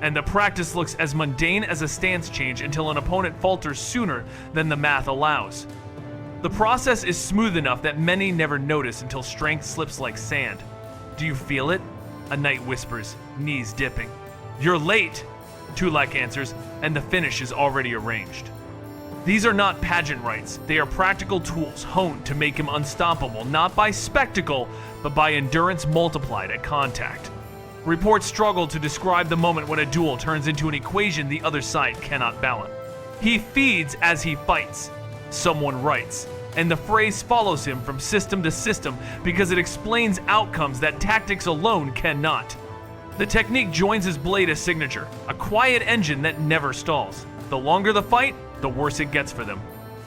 And the practice looks as mundane as a stance change until an opponent falters sooner than the math allows. The process is smooth enough that many never notice until strength slips like sand. Do you feel it? A knight whispers, knees dipping. You're late, Tulak answers, and the finish is already arranged. These are not pageant rites. They are practical tools honed to make him unstoppable, not by spectacle, but by endurance multiplied at contact. Reports struggle to describe the moment when a duel turns into an equation the other side cannot balance. He feeds as he fights, someone writes, and the phrase follows him from system to system because it explains outcomes that tactics alone cannot. The technique joins his blade as signature, a quiet engine that never stalls. The longer the fight, the worse it gets for them.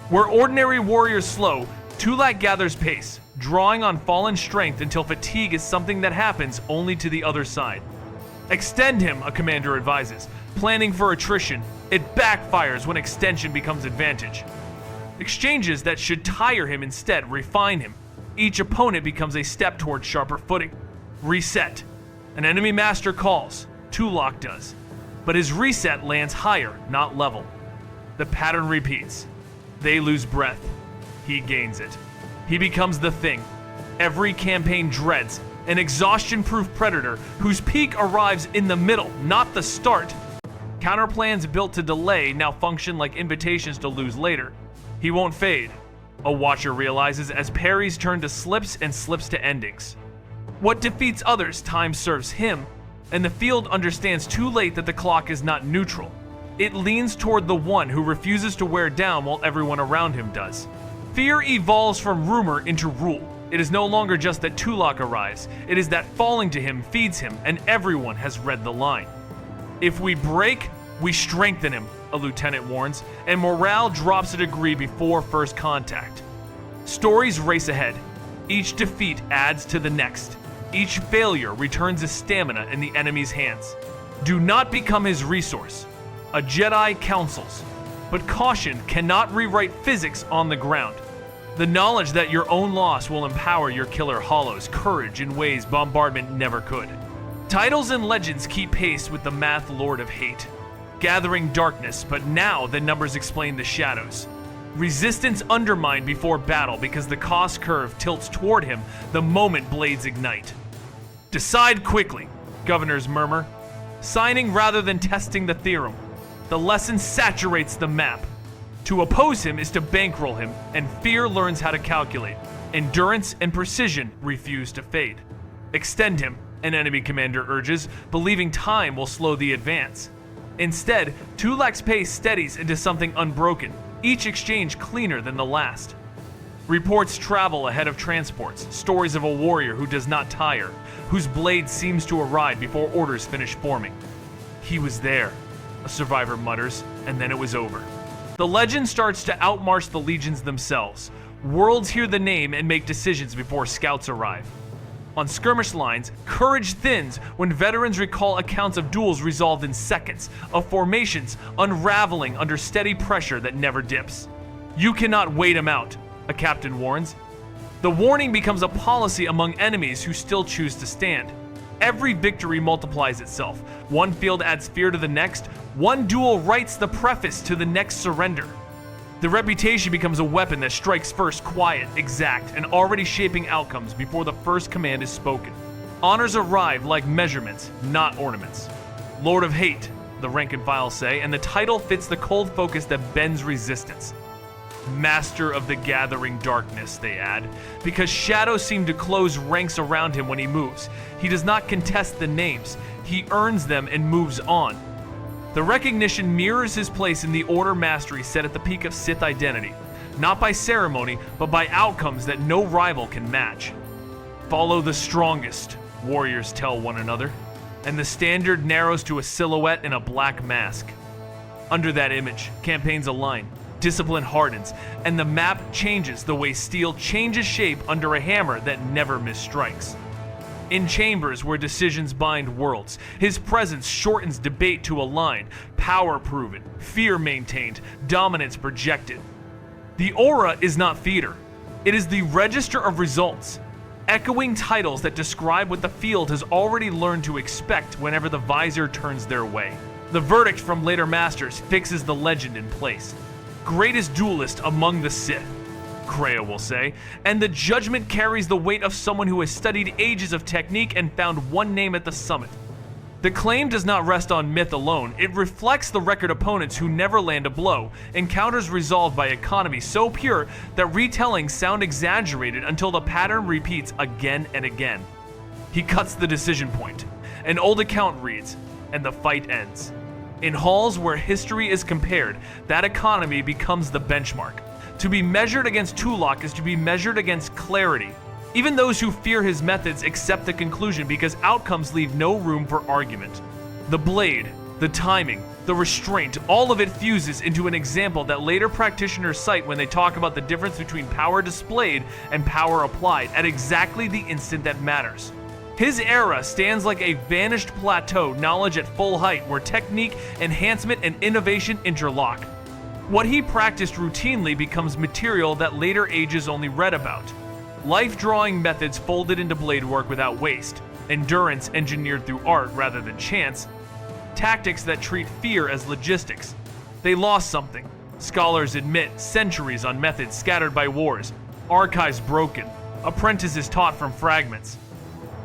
Where ordinary warriors slow, Tulak gathers pace, drawing on fallen strength until fatigue is something that happens only to the other side. Extend him, a commander advises, planning for attrition. It backfires when extension becomes advantage. Exchanges that should tire him instead refine him. Each opponent becomes a step toward sharper footing. Reset. An enemy master calls, Tulak does, but his reset lands higher, not level. The pattern repeats. They lose breath. He gains it. He becomes the thing every campaign dreads, an exhaustion-proof predator whose peak arrives in the middle, not the start. Counterplans built to delay now function like invitations to lose later. He won't fade, a watcher realizes as parries turn to slips and slips to endings. What defeats others, time serves him, and the field understands too late that the clock is not neutral. It leans toward the one who refuses to wear down while everyone around him does. Fear evolves from rumor into rule. It is no longer just that Tulak arrives, it is that falling to him feeds him, and everyone has read the line. If we break, we strengthen him, a lieutenant warns, and morale drops a degree before first contact. Stories race ahead. Each defeat adds to the next. Each failure returns his stamina in the enemy's hands. Do not become his resource. A Jedi counsels, but caution cannot rewrite physics on the ground. The knowledge that your own loss will empower your killer hollows courage in ways bombardment never could. Titles and legends keep pace with the math lord of hate, gathering darkness, but now the numbers explain the shadows. Resistance undermined before battle because the cost curve tilts toward him the moment blades ignite. Decide quickly, governors murmur, signing rather than testing the theorem. The lesson saturates the map. To oppose him is to bankroll him, and fear learns how to calculate. Endurance and precision refuse to fade. Extend him, an enemy commander urges, believing time will slow the advance. Instead, Tulak's pace steadies into something unbroken, each exchange cleaner than the last. Reports travel ahead of transports, stories of a warrior who does not tire, whose blade seems to arrive before orders finish forming. "He was there," a survivor mutters, and then it was over. The legend starts to outmarch the legions themselves. Worlds hear the name and make decisions before scouts arrive. On skirmish lines, courage thins when veterans recall accounts of duels resolved in seconds, of formations unraveling under steady pressure that never dips. "You cannot wait him out," a captain warns. The warning becomes a policy among enemies who still choose to stand. Every victory multiplies itself. One field adds fear to the next. One duel writes the preface to the next surrender. The reputation becomes a weapon that strikes first, quiet, exact, and already shaping outcomes before the first command is spoken. Honors arrive like measurements, not ornaments. Lord of Hate, the rank and file say, and the title fits the cold focus that bends resistance. Master of the gathering darkness, they add, because shadows seem to close ranks around him when he moves. He does not contest the names, he earns them and moves on. The recognition mirrors his place in the order mastery set at the peak of Sith identity, not by ceremony, but by outcomes that no rival can match. "Follow the strongest," warriors tell one another, and the standard narrows to a silhouette in a black mask. Under that image, campaigns align, discipline hardens, and the map changes the way steel changes shape under a hammer that never misstrikes. In chambers where decisions bind worlds, his presence shortens debate to a line, power proven, fear maintained, dominance projected. The aura is not theater, it is the register of results, echoing titles that describe what the field has already learned to expect whenever the visor turns their way. The verdict from later masters fixes the legend in place. Greatest duelist among the Sith, Kreia will say, and the judgment carries the weight of someone who has studied ages of technique and found one name at the summit. The claim does not rest on myth alone, it reflects the record opponents who never land a blow, encounters resolved by economy so pure that retellings sound exaggerated until the pattern repeats again and again. He cuts the decision point. An old account reads, and the fight ends. In halls where history is compared, that economy becomes the benchmark. To be measured against Tulak is to be measured against clarity. Even those who fear his methods accept the conclusion because outcomes leave no room for argument. The blade, the timing, the restraint, all of it fuses into an example that later practitioners cite when they talk about the difference between power displayed and power applied at exactly the instant that matters. His era stands like a vanished plateau, knowledge at full height, where technique, enhancement, and innovation interlock. What he practiced routinely becomes material that later ages only read about. Life-drawing methods folded into blade work without waste, endurance engineered through art rather than chance, tactics that treat fear as logistics. They lost something. Scholars admit centuries on methods scattered by wars, archives broken, apprentices taught from fragments.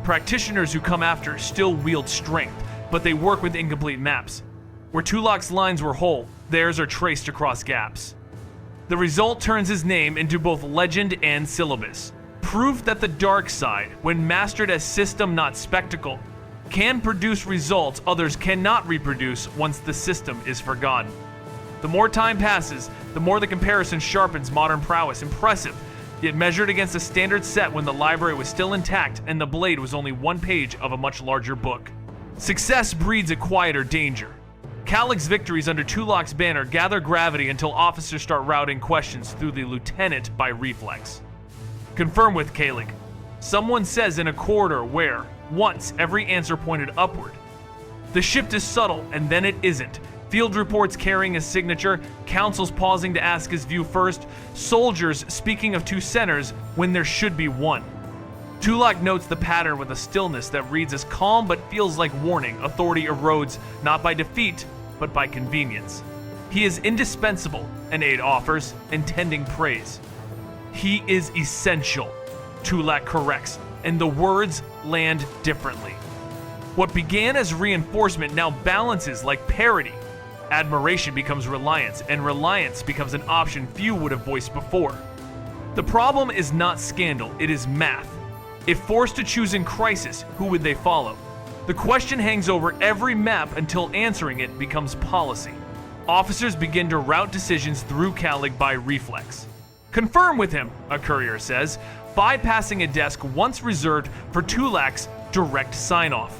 Practitioners who come after still wield strength, but they work with incomplete maps. Where Tulak's lines were whole, theirs are traced across gaps. The result turns his name into both legend and syllabus. Proof that the dark side, when mastered as system not spectacle, can produce results others cannot reproduce once the system is forgotten. The more time passes, the more the comparison sharpens modern prowess. Impressive, yet measured against a standard set when the library was still intact and the blade was only one page of a much larger book. Success breeds a quieter danger. Khalig's victories under Tulak's banner gather gravity until officers start routing questions through the lieutenant by reflex. Confirm with Khalig. Someone says in a corridor where, once, every answer pointed upward. The shift is subtle, and then it isn't. Field reports carrying his signature, councils pausing to ask his view first, soldiers speaking of two centers when there should be one. Tulak notes the pattern with a stillness that reads as calm but feels like warning. Authority erodes not by defeat, but by convenience. He is indispensable, an aide offers, intending praise. He is essential, Tulak corrects, and the words land differently. What began as reinforcement now balances like parity. Admiration becomes reliance, and reliance becomes an option few would have voiced before. The problem is not scandal, it is math. If forced to choose in crisis, who would they follow? The question hangs over every map until answering it becomes policy. Officers begin to route decisions through Khalig by reflex. Confirm with him, a courier says, bypassing a desk once reserved for Tulak's direct sign-off.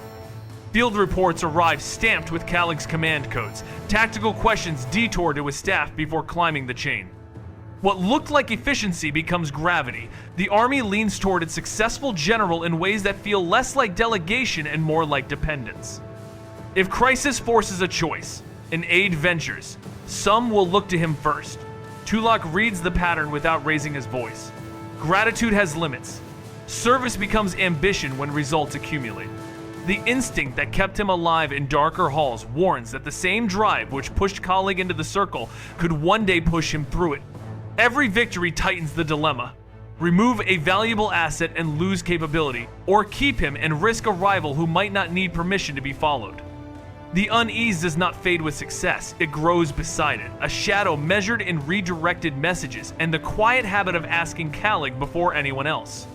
Field reports arrive stamped with Khalig's command codes. Tactical questions detour to his staff before climbing the chain. What looked like efficiency becomes gravity. The army leans toward its successful general in ways that feel less like delegation and more like dependence. If crisis forces a choice, and aid ventures, some will look to him first. Tulak reads the pattern without raising his voice. Gratitude has limits. Service becomes ambition when results accumulate. The instinct that kept him alive in darker halls warns that the same drive which pushed Khalig into the circle could one day push him through it. Every victory tightens the dilemma. Remove a valuable asset and lose capability, or keep him and risk a rival who might not need permission to be followed. The unease does not fade with success, it grows beside it, a shadow measured in redirected messages and the quiet habit of asking Khalig before anyone else.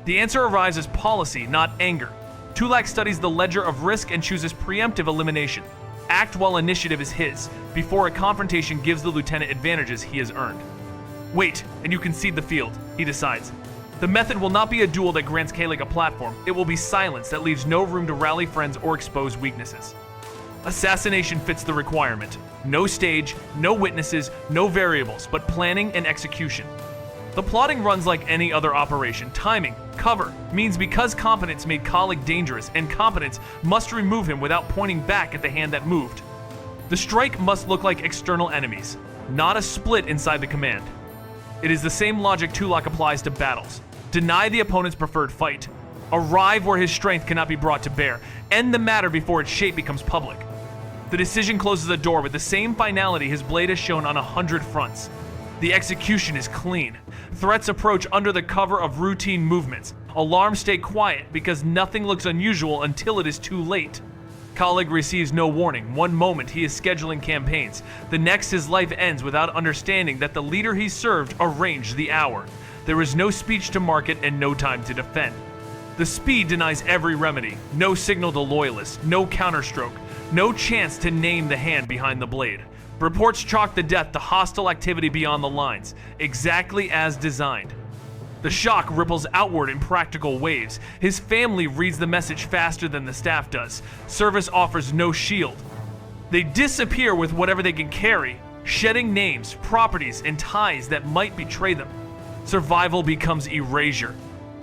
The answer arrives as policy, not anger. Tulak studies the ledger of risk and chooses preemptive elimination. Act while initiative is his, before a confrontation gives the lieutenant advantages he has earned. Wait, and you concede the field, he decides. The method will not be a duel that grants Khalig a platform, it will be silence that leaves no room to rally friends or expose weaknesses. Assassination fits the requirement. No stage, no witnesses, no variables, but planning and execution. The plotting runs like any other operation. Timing, cover, means because competence made Khalig dangerous, and competence must remove him without pointing back at the hand that moved. The strike must look like external enemies, not a split inside the command. It is the same logic Tulak applies to battles. Deny the opponent's preferred fight. Arrive where his strength cannot be brought to bear. End the matter before its shape becomes public. The decision closes the door with the same finality his blade has shown on 100 fronts. The execution is clean. Threats approach under the cover of routine movements. Alarms stay quiet because nothing looks unusual until it is too late. Khalig receives no warning. One moment he is scheduling campaigns. The next his life ends without understanding that the leader he served arranged the hour. There is no speech to market and no time to defend. The speed denies every remedy. No signal to loyalists, no counterstroke, no chance to name the hand behind the blade. Reports chalk the death to hostile activity beyond the lines, exactly as designed. The shock ripples outward in practical waves. His family reads the message faster than the staff does. Service offers no shield. They disappear with whatever they can carry, shedding names, properties, and ties that might betray them. Survival becomes erasure,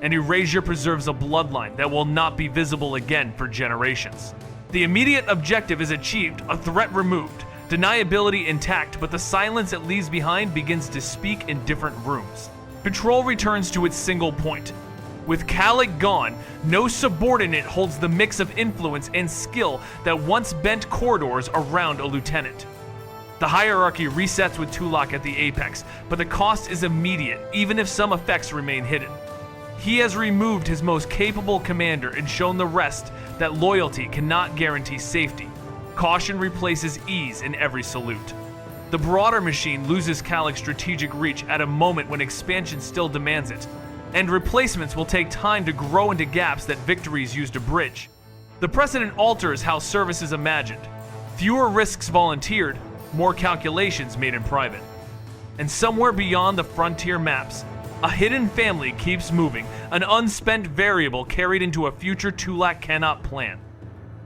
and erasure preserves a bloodline that will not be visible again for generations. The immediate objective is achieved, a threat removed, deniability intact, but the silence it leaves behind begins to speak in different rooms. Patrol returns to its single point. With Khalig gone, no subordinate holds the mix of influence and skill that once bent corridors around a lieutenant. The hierarchy resets with Tulak at the apex, but the cost is immediate, even if some effects remain hidden. He has removed his most capable commander and shown the rest that loyalty cannot guarantee safety. Caution replaces ease in every salute. The broader machine loses Khalig's strategic reach at a moment when expansion still demands it, and replacements will take time to grow into gaps that victories use to bridge. The precedent alters how service is imagined. Fewer risks volunteered, more calculations made in private. And somewhere beyond the frontier maps, a hidden family keeps moving, an unspent variable carried into a future Tulak cannot plan.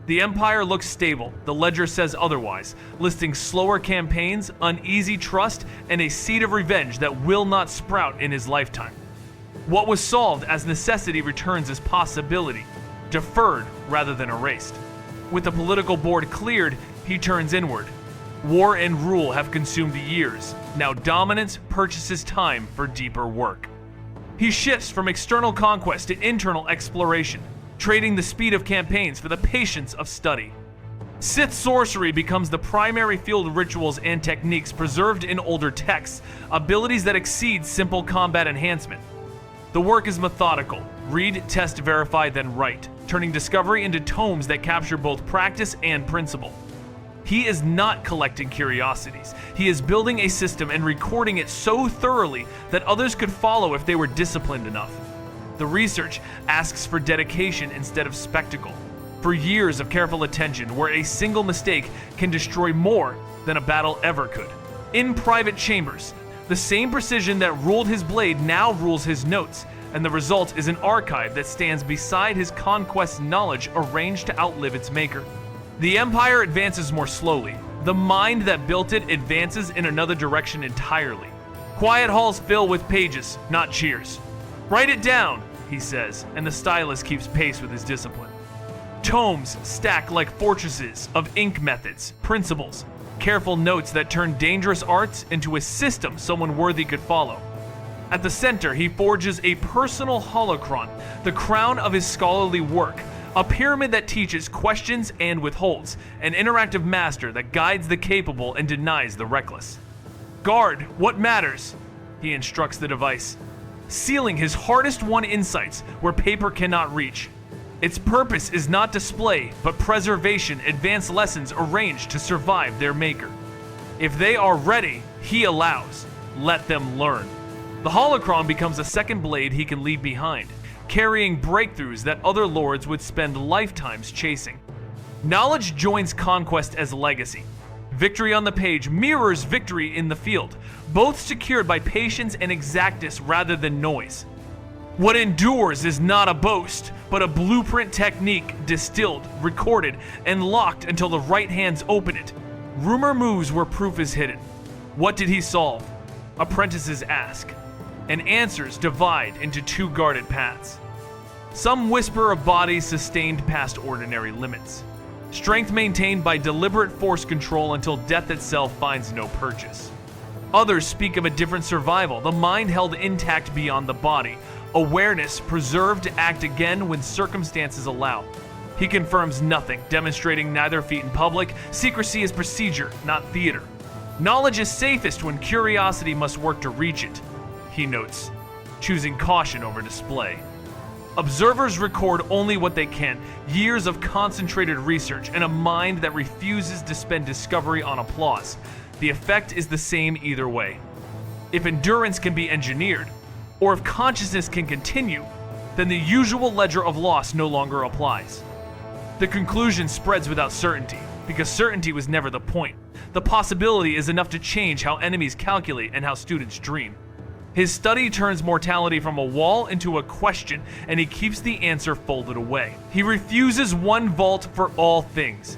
The Empire looks stable, the ledger says otherwise, listing slower campaigns, uneasy trust, and a seed of revenge that will not sprout in his lifetime. What was solved as necessity returns as possibility, deferred rather than erased. With the political board cleared, he turns inward. War and rule have consumed years. Now dominance purchases time for deeper work. He shifts from external conquest to internal exploration, trading the speed of campaigns for the patience of study. Sith sorcery becomes the primary field rituals and techniques preserved in older texts, abilities that exceed simple combat enhancement. The work is methodical. Read, test, verify, then write, turning discovery into tomes that capture both practice and principle. He is not collecting curiosities. He is building a system and recording it so thoroughly that others could follow if they were disciplined enough. The research asks for dedication instead of spectacle. for years of careful attention where a single mistake can destroy more than a battle ever could. In private chambers, the same precision that ruled his blade now rules his notes, and the result is an archive that stands beside his conquest knowledge arranged to outlive its maker. The Empire advances more slowly. The mind that built it advances in another direction entirely. Quiet halls fill with pages, not cheers. "Write it down," he says, and the stylus keeps pace with his discipline. Tomes stack like fortresses of ink methods, principles, careful notes that turn dangerous arts into a system someone worthy could follow. At the center, he forges a personal holocron, the crown of his scholarly work, a pyramid that teaches, questions, and withholds, an interactive master that guides the capable and denies the reckless. "Guard what matters," he instructs the device, sealing his hardest-won insights where paper cannot reach. Its purpose is not display, but preservation, advanced lessons arranged to survive their maker. If they are ready, he allows. Let them learn. The holocron becomes a second blade he can leave behind, carrying breakthroughs that other lords would spend lifetimes chasing. Knowledge joins conquest as legacy. Victory on the page mirrors victory in the field, both secured by patience and exactness rather than noise. What endures is not a boast, but a blueprint technique distilled, recorded, and locked until the right hands open it. Rumor moves where proof is hidden. What did he solve? Apprentices ask, and answers divide into two guarded paths. Some whisper of bodies sustained past ordinary limits. Strength maintained by deliberate force control until death itself finds no purchase. Others speak of a different survival, the mind held intact beyond the body, awareness preserved to act again when circumstances allow. He confirms nothing, demonstrating neither feat in public. Secrecy is procedure, not theater. Knowledge is safest when curiosity must work to reach it, he notes, choosing caution over display. Observers record only what they can, years of concentrated research and a mind that refuses to spend discovery on applause. The effect is the same either way. If endurance can be engineered, or if consciousness can continue, then the usual ledger of loss no longer applies. The conclusion spreads without certainty, because certainty was never the point. The possibility is enough to change how enemies calculate and how students dream. His study turns mortality from a wall into a question, and he keeps the answer folded away. He refuses one vault for all things.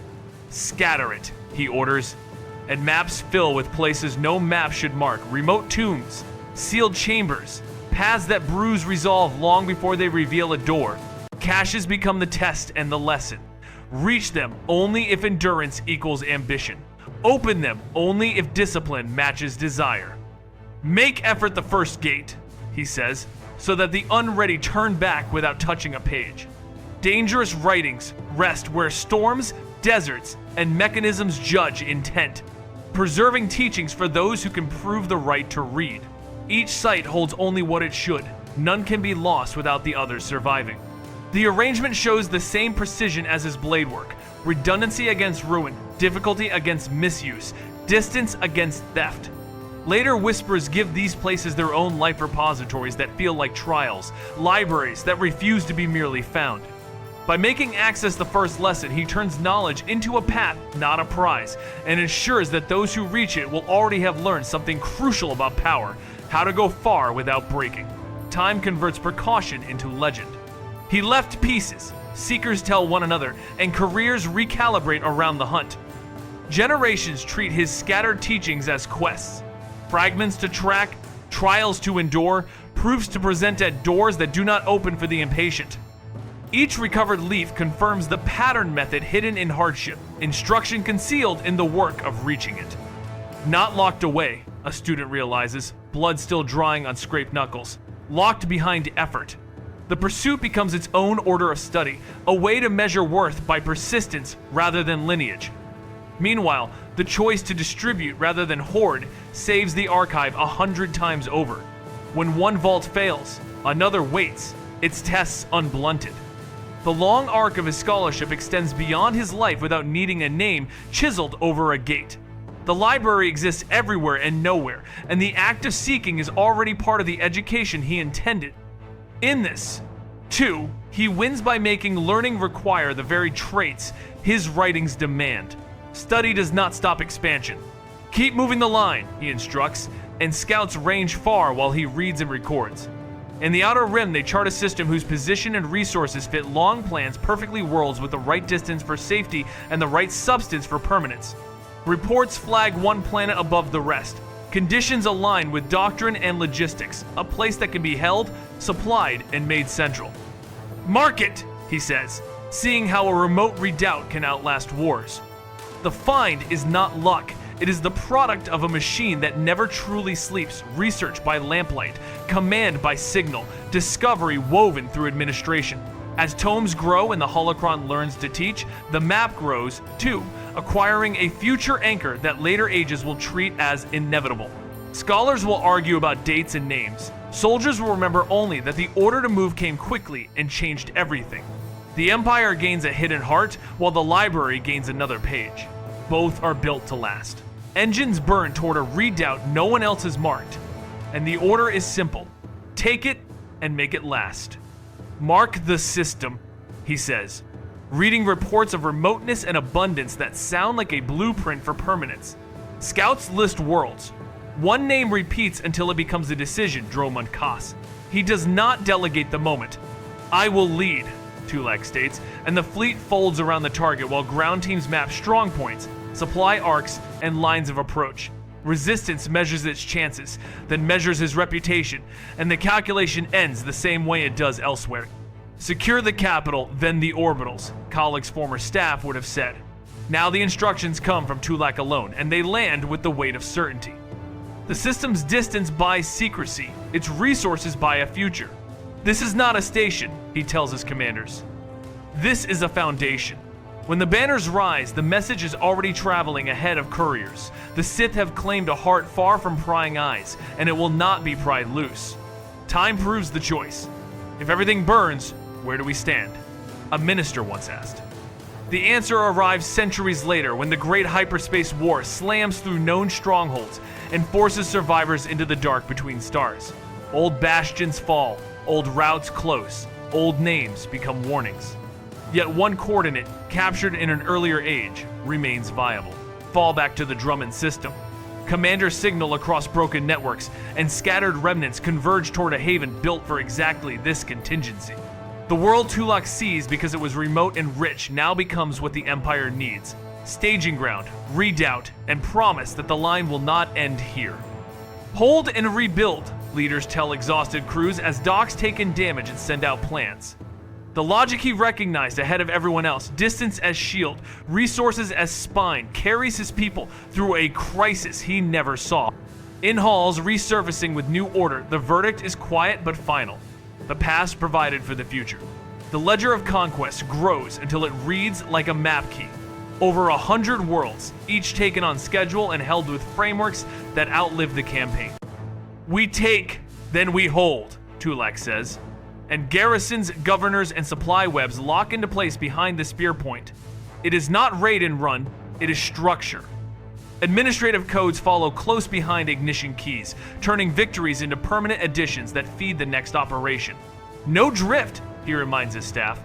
"Scatter it," he orders, and maps fill with places no map should mark, remote tombs, sealed chambers, paths that bruise resolve long before they reveal a door. Caches become the test and the lesson. Reach them only if endurance equals ambition. Open them only if discipline matches desire. "Make effort the first gate," he says, so that the unready turn back without touching a page. Dangerous writings rest where storms, deserts, and mechanisms judge intent, preserving teachings for those who can prove the right to read. Each site holds only what it should. None can be lost without the others surviving. The arrangement shows the same precision as his blade work, redundancy against ruin, difficulty against misuse, distance against theft. Later whispers give these places their own life repositories that feel like trials, libraries that refuse to be merely found. By making access the first lesson, he turns knowledge into a path, not a prize, and ensures that those who reach it will already have learned something crucial about power, how to go far without breaking. Time converts precaution into legend. He left pieces, seekers tell one another, and careers recalibrate around the hunt. Generations treat his scattered teachings as quests. Fragments to track, trials to endure, proofs to present at doors that do not open for the impatient. Each recovered leaf confirms the pattern method hidden in hardship, instruction concealed in the work of reaching it. Not locked away, a student realizes, blood still drying on scraped knuckles. Locked behind effort. The pursuit becomes its own order of study, a way to measure worth by persistence rather than lineage. Meanwhile, the choice to distribute rather than hoard saves the archive 100 times over. When one vault fails, another waits, its tests unblunted. The long arc of his scholarship extends beyond his life without needing a name chiseled over a gate. The library exists everywhere and nowhere, and the act of seeking is already part of the education he intended. In this, too, He wins by making learning require the very traits his writings demand. Study does not stop expansion. Keep moving the line, he instructs, and scouts range far while he reads and records. In the Outer Rim, they chart a system whose position and resources fit long plans perfectly worlds with the right distance for safety and the right substance for permanence. Reports flag one planet above the rest. Conditions align with doctrine and logistics, a place that can be held, supplied, and made central. Mark it, he says, seeing how a remote redoubt can outlast wars. The find is not luck. It is the product of a machine that never truly sleeps, research by lamplight, command by signal, discovery woven through administration. As tomes grow and the holocron learns to teach, the map grows, too, acquiring a future anchor that later ages will treat as inevitable. Scholars will argue about dates and names. Soldiers will remember only that the order to move came quickly and changed everything. The Empire gains a hidden heart, while the library gains another page. Both are built to last. Engines burn toward a redoubt no one else has marked, and the order is simple. Take it and make it last. Mark the system, he says, reading reports of remoteness and abundance that sound like a blueprint for permanence. Scouts list worlds. One name repeats until it becomes a decision, Dromund Kaas. He does not delegate the moment. I will lead, Tulak states, and the fleet folds around the target while ground teams map strong points, supply arcs, and lines of approach. Resistance measures its chances, then measures his reputation, and the calculation ends the same way it does elsewhere. Secure the capital, then the orbitals, Khalig's former staff would have said. Now the instructions come from Tulak alone, and they land with the weight of certainty. The system's distance buys secrecy, its resources buy a future. This is not a station, he tells his commanders. This is a foundation. When the banners rise, the message is already traveling ahead of couriers. The Sith have claimed a heart far from prying eyes, and it will not be pried loose. Time proves the choice. If everything burns, where do we stand? A minister once asked. The answer arrives centuries later when the great hyperspace war slams through known strongholds and forces survivors into the dark between stars. Old bastions fall, old routes close, old names become warnings. Yet one coordinate, captured in an earlier age, remains viable. Fall back to the Drummond system. Commanders signal across broken networks, and scattered remnants converge toward a haven built for exactly this contingency. The world Tulak sees because it was remote and rich now becomes what the Empire needs. Staging ground, redoubt, and promise that the line will not end here. Hold and rebuild, leaders tell exhausted crews as docks take in damage and send out plans. The logic he recognized ahead of everyone else, distance as shield, resources as spine, carries his people through a crisis he never saw. In halls resurfacing with new order, the verdict is quiet but final. The past provided for the future. The ledger of conquests grows until it reads like a map key. Over 100 worlds, each taken on schedule and held with frameworks that outlive the campaign. We take, then we hold, Tulak says. And garrisons, governors, and supply webs lock into place behind the spear point. It is not raid and run, it is structure. Administrative codes follow close behind ignition keys, turning victories into permanent additions that feed the next operation. No drift, he reminds his staff.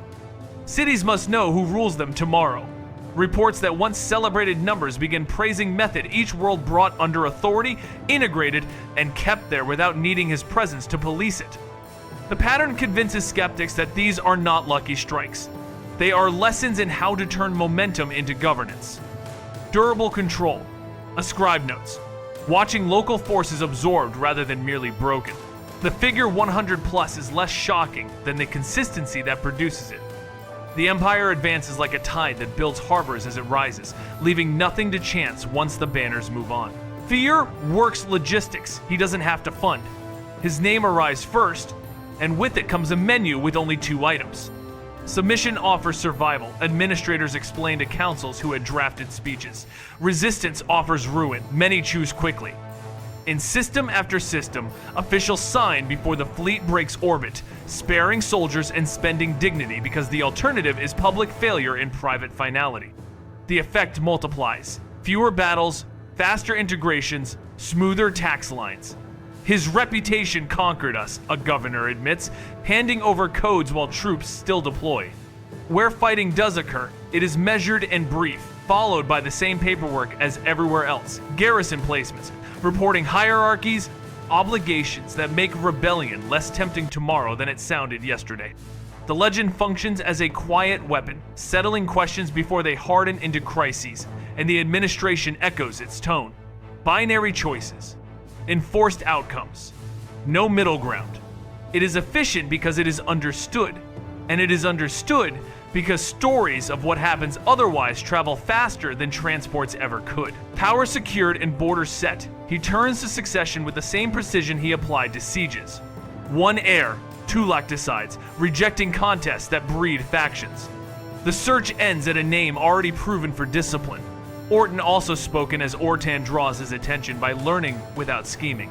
Cities must know who rules them tomorrow. Reports that once celebrated numbers begin praising method each world brought under authority, integrated, and kept there without needing his presence to police it. The pattern convinces skeptics that these are not lucky strikes. They are lessons in how to turn momentum into governance. Durable control. Ascribe notes. Watching local forces absorbed rather than merely broken. The figure 100 plus is less shocking than the consistency that produces it. The Empire advances like a tide that builds harbors as it rises, leaving nothing to chance once the banners move on. Fear works logistics he doesn't have to fund. His name arrives first, and with it comes a menu with only 2 items. Submission offers survival, administrators explain to councils who had drafted speeches. Resistance offers ruin, many choose quickly. In system after system, officials sign before the fleet breaks orbit, sparing soldiers and spending dignity because the alternative is public failure and private finality. The effect multiplies. Fewer battles, faster integrations, smoother tax lines. His reputation conquered us, a governor admits, handing over codes while troops still deploy. Where fighting does occur, it is measured and brief, followed by the same paperwork as everywhere else. Garrison placements, reporting hierarchies, obligations that make rebellion less tempting tomorrow than it sounded yesterday. The legend functions as a quiet weapon, settling questions before they harden into crises, and the administration echoes its tone. Binary choices. Enforced outcomes. No middle ground. It is efficient because it is understood, and it is understood because stories of what happens otherwise travel faster than transports ever could. Power secured and borders set, he turns to succession with the same precision he applied to sieges. One heir, Tulak decides, rejecting contests that breed factions. The search ends at a name already proven for discipline. Orton also spoken as Ortan draws his attention by learning without scheming.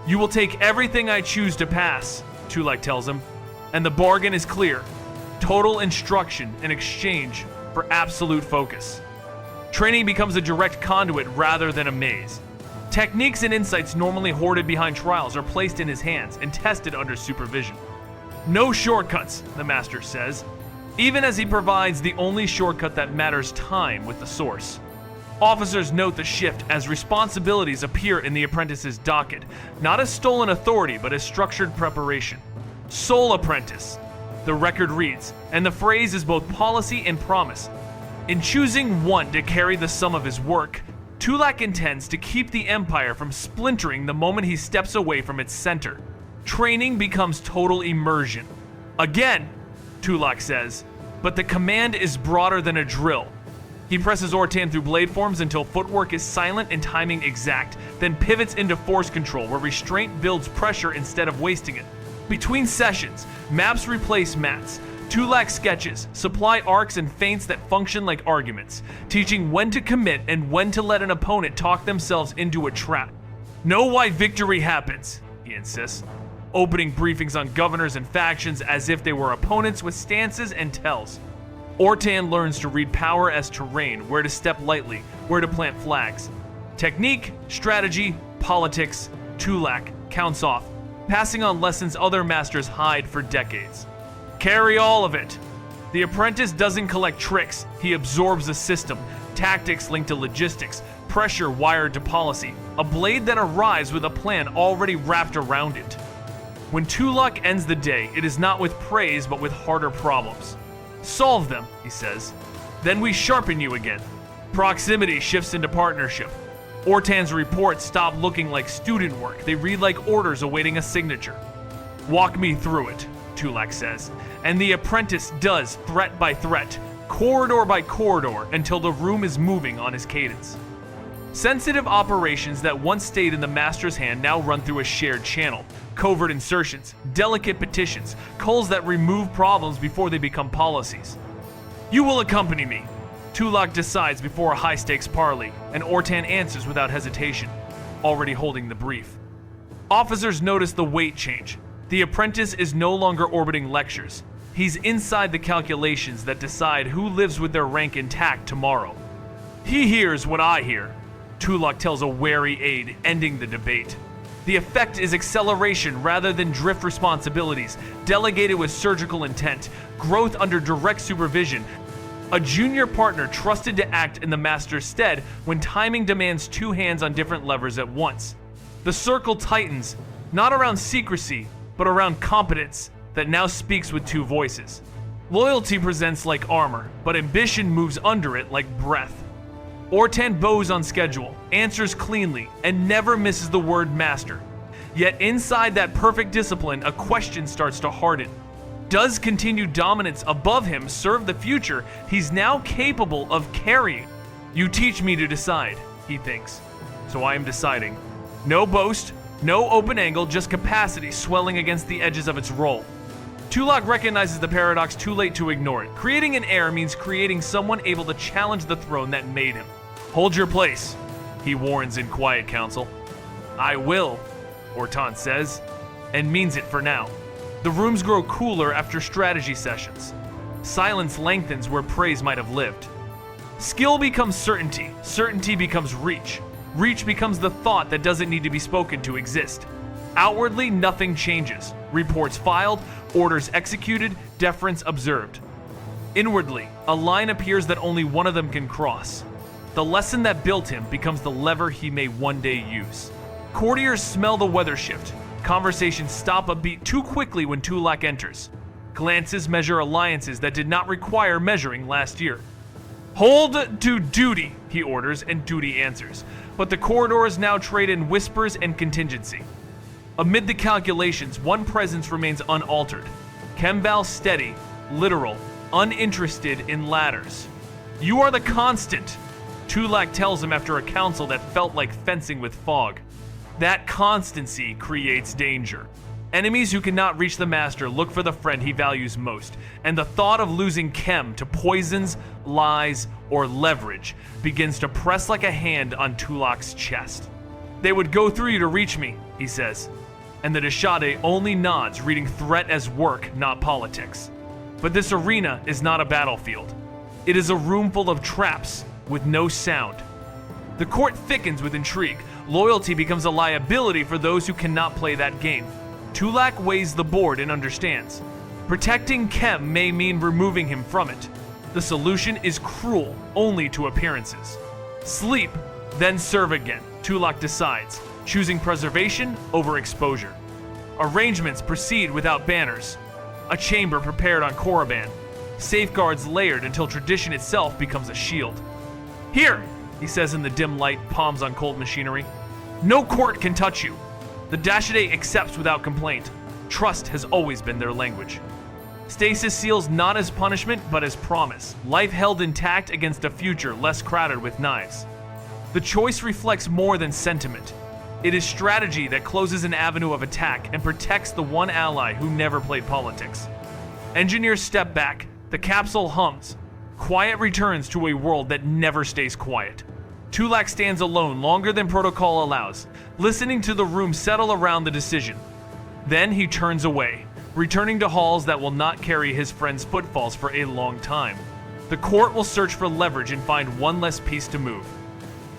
You will take everything I choose to pass, Tulak tells him, and the bargain is clear. Total instruction in exchange for absolute focus. Training becomes a direct conduit rather than a maze. Techniques and insights normally hoarded behind trials are placed in his hands and tested under supervision. No shortcuts, the master says, even as he provides the only shortcut that matters: time with the source. Officers note the shift as responsibilities appear in the apprentice's docket, not as stolen authority but as structured preparation. Sole apprentice, the record reads, and the phrase is both policy and promise. In choosing one to carry the sum of his work, Tulak intends to keep the Empire from splintering the moment he steps away from its center. Training becomes total immersion. Again, Tulak says, but the command is broader than a drill. He presses Ortan through blade forms until footwork is silent and timing exact, then pivots into force control where restraint builds pressure instead of wasting it. Between sessions, maps replace mats. Tulak sketches, supply arcs and feints that function like arguments, teaching when to commit and when to let an opponent talk themselves into a trap. Know why victory happens, he insists, opening briefings on governors and factions as if they were opponents with stances and tells. Ortan learns to read power as terrain, where to step lightly, where to plant flags. Technique, strategy, politics, Tulak counts off, passing on lessons other masters hide for decades. Carry all of it. The apprentice doesn't collect tricks, he absorbs a system, tactics linked to logistics, pressure wired to policy, a blade that arrives with a plan already wrapped around it. When Tulak ends the day, it is not with praise but with harder problems. Solve them, he says. Then we sharpen you again. Proximity shifts into partnership. Ortan's reports stop looking like student work. They read like orders awaiting a signature. Walk me through it, Tulak says, and the apprentice does threat by threat, corridor by corridor, until the room is moving on his cadence. Sensitive operations that once stayed in the master's hand now run through a shared channel. Covert insertions, delicate petitions, calls that remove problems before they become policies. You will accompany me, Tulak decides before a high-stakes parley, and Ortan answers without hesitation, already holding the brief. Officers notice the weight change. The apprentice is no longer orbiting lectures. He's inside the calculations that decide who lives with their rank intact tomorrow. He hears what I hear, Tulak tells a wary aide, ending the debate. The effect is acceleration rather than drift responsibilities, delegated with surgical intent, growth under direct supervision, a junior partner trusted to act in the master's stead when timing demands two hands on different levers at once. The circle tightens, not around secrecy, but around competence that now speaks with two voices. Loyalty presents like armor, but ambition moves under it like breath. Ortan bows on schedule, answers cleanly, and never misses the word master. Yet inside that perfect discipline, a question starts to harden. Does continued dominance above him serve the future he's now capable of carrying? You teach me to decide, he thinks. So I am deciding. No boast, no open angle, just capacity swelling against the edges of its role. Tulak recognizes the paradox too late to ignore it. Creating an heir means creating someone able to challenge the throne that made him. Hold your place, he warns in quiet counsel. I will, Ortan says, and means it for now. The rooms grow cooler after strategy sessions. Silence lengthens where praise might have lived. Skill becomes certainty, certainty becomes reach. Reach becomes the thought that doesn't need to be spoken to exist. Outwardly, nothing changes. Reports filed, orders executed, deference observed. Inwardly, a line appears that only one of them can cross. The lesson that built him becomes the lever he may one day use. Courtiers smell the weather shift. Conversations stop a beat too quickly when Tulak enters. Glances measure alliances that did not require measuring last year. "Hold to duty," he orders, and duty answers. But the corridors now trade in whispers and contingency. Amid the calculations, one presence remains unaltered. Chem Val steady, literal, uninterested in ladders. "You are the constant," Tulak tells him after a council that felt like fencing with fog. That constancy creates danger. Enemies who cannot reach the master look for the friend he values most, and the thought of losing Chem to poisons, lies, or leverage begins to press like a hand on Tulak's chest. "They would go through you to reach me," he says, and the Deshade only nods, reading threat as work, not politics. But this arena is not a battlefield. It is a room full of traps with no sound. The court thickens with intrigue. Loyalty becomes a liability for those who cannot play that game. Tulak weighs the board and understands. Protecting Chem may mean removing him from it. The solution is cruel only to appearances. Sleep, then serve again, Tulak decides, choosing preservation over exposure. Arrangements proceed without banners. A chamber prepared on Korriban. Safeguards layered until tradition itself becomes a shield. "Here," he says in the dim light, palms on cold machinery. "No court can touch you." The Dashade accepts without complaint. Trust has always been their language. Stasis seals not as punishment, but as promise. Life held intact against a future less crowded with knives. The choice reflects more than sentiment. It is strategy that closes an avenue of attack and protects the one ally who never played politics. Engineers step back. The capsule hums. Quiet returns to a world that never stays quiet. Tulak stands alone longer than protocol allows, listening to the room settle around the decision. Then he turns away, returning to halls that will not carry his friend's footfalls for a long time. The court will search for leverage and find one less piece to move.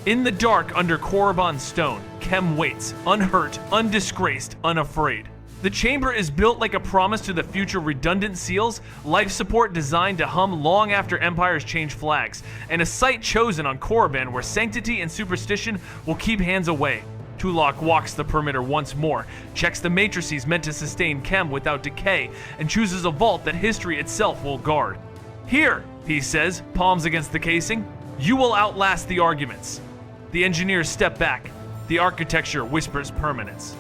In the dark under Korriban's stone, Chem waits, unhurt, undisgraced, unafraid. The chamber is built like a promise to the future redundant seals, life support designed to hum long after empires change flags, and a site chosen on Korriban where sanctity and superstition will keep hands away. Tulak walks the perimeter once more, checks the matrices meant to sustain Chem without decay, and chooses a vault that history itself will guard. "Here," he says, palms against the casing, "you will outlast the arguments." The engineers step back. The architecture whispers permanence.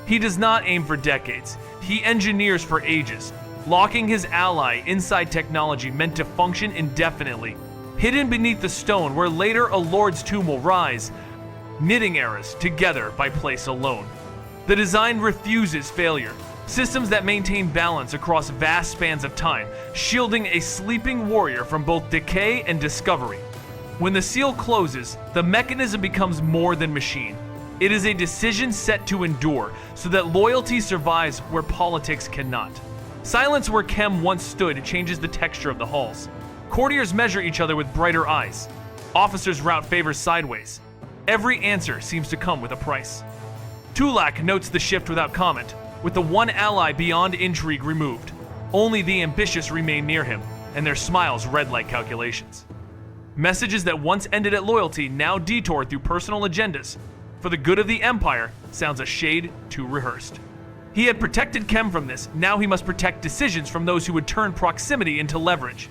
He does not aim for decades. He engineers for ages, locking his ally inside technology meant to function indefinitely. Hidden beneath the stone where later a lord's tomb will rise, knitting eras together by place alone. The design refuses failure. Systems that maintain balance across vast spans of time, shielding a sleeping warrior from both decay and discovery. When the seal closes, the mechanism becomes more than machine. It is a decision set to endure, so that loyalty survives where politics cannot. Silence where Chem once stood changes the texture of the halls. Courtiers measure each other with brighter eyes. Officers route favors sideways. Every answer seems to come with a price. Tulak notes the shift without comment, with the one ally beyond intrigue removed. Only the ambitious remain near him, and their smiles read like calculations. Messages that once ended at loyalty now detour through personal agendas. For the good of the Empire sounds a shade too rehearsed. He had protected Chem from this, now he must protect decisions from those who would turn proximity into leverage.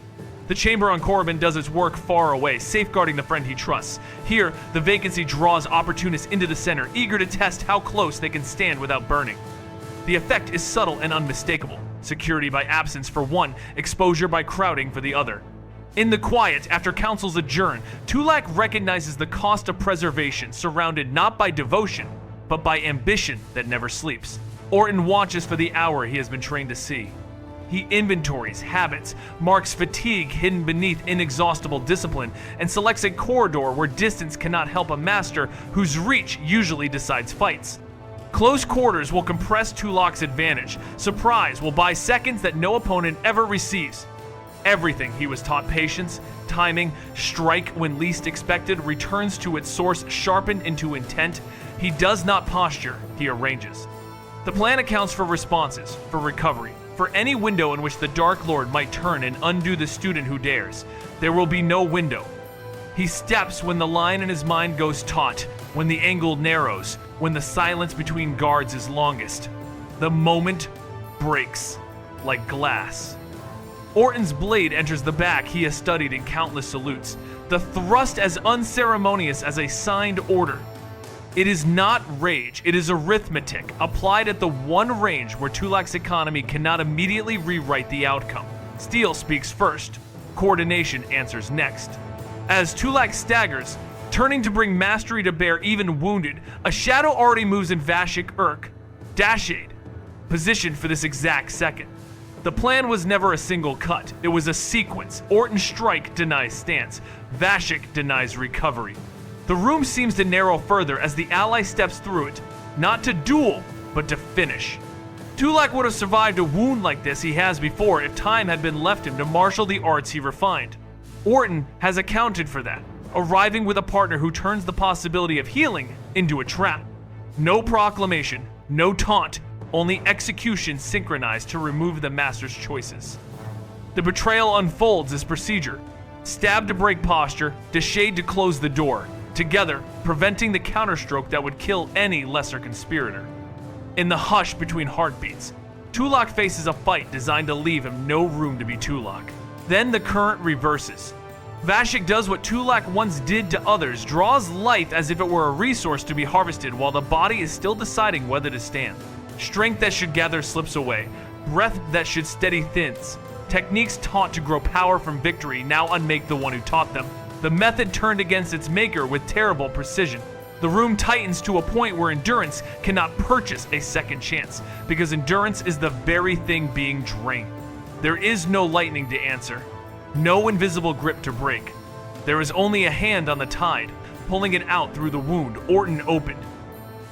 The chamber on Korriban does its work far away, safeguarding the friend he trusts. Here, the vacancy draws opportunists into the center, eager to test how close they can stand without burning. The effect is subtle and unmistakable. Security by absence for one, exposure by crowding for the other. In the quiet, after councils adjourn, Tulak recognizes the cost of preservation, surrounded not by devotion, but by ambition that never sleeps. Orton watches for the hour he has been trained to see. He inventories habits, marks fatigue hidden beneath inexhaustible discipline, and selects a corridor where distance cannot help a master whose reach usually decides fights. Close quarters will compress Tulak's advantage. Surprise will buy seconds that no opponent ever receives. Everything he was taught, patience, timing, strike when least expected, returns to its source sharpened into intent. He does not posture, he arranges. The plan accounts for responses, for recovery, for any window in which the Dark Lord might turn and undo the student who dares. There will be no window. He steps when the line in his mind goes taut, when the angle narrows, when the silence between guards is longest. The moment breaks like glass. Orton's blade enters the back he has studied in countless salutes, the thrust as unceremonious as a signed order. It is not rage, it is arithmetic, applied at the one range where Tulak's economy cannot immediately rewrite the outcome. Steel speaks first, coordination answers next. As Tulak staggers, turning to bring mastery to bear even wounded, a shadow already moves in Vashik Urk, Dashade, positioned for this exact second. The plan was never a single cut, it was a sequence. Orton's strike denies stance, Vashik denies recovery. The room seems to narrow further as the ally steps through it, not to duel, but to finish. Tulak would have survived a wound like this he has before if time had been left him to marshal the arts he refined. Orton has accounted for that, arriving with a partner who turns the possibility of healing into a trap. No proclamation, no taunt, only execution synchronized to remove the master's choices. The betrayal unfolds as procedure. Stab to break posture, Deshade to close the door, together preventing the counterstroke that would kill any lesser conspirator. In the hush between heartbeats, Tulak faces a fight designed to leave him no room to be Tulak. Then the current reverses. Vashik does what Tulak once did to others, draws life as if it were a resource to be harvested while the body is still deciding whether to stand. Strength that should gather slips away, breath that should steady thins. Techniques taught to grow power from victory now unmake the one who taught them. The method turned against its maker with terrible precision. The room tightens to a point where endurance cannot purchase a second chance, because endurance is the very thing being drained. There is no lightning to answer, no invisible grip to break. There is only a hand on the tide, pulling it out through the wound Orton opened.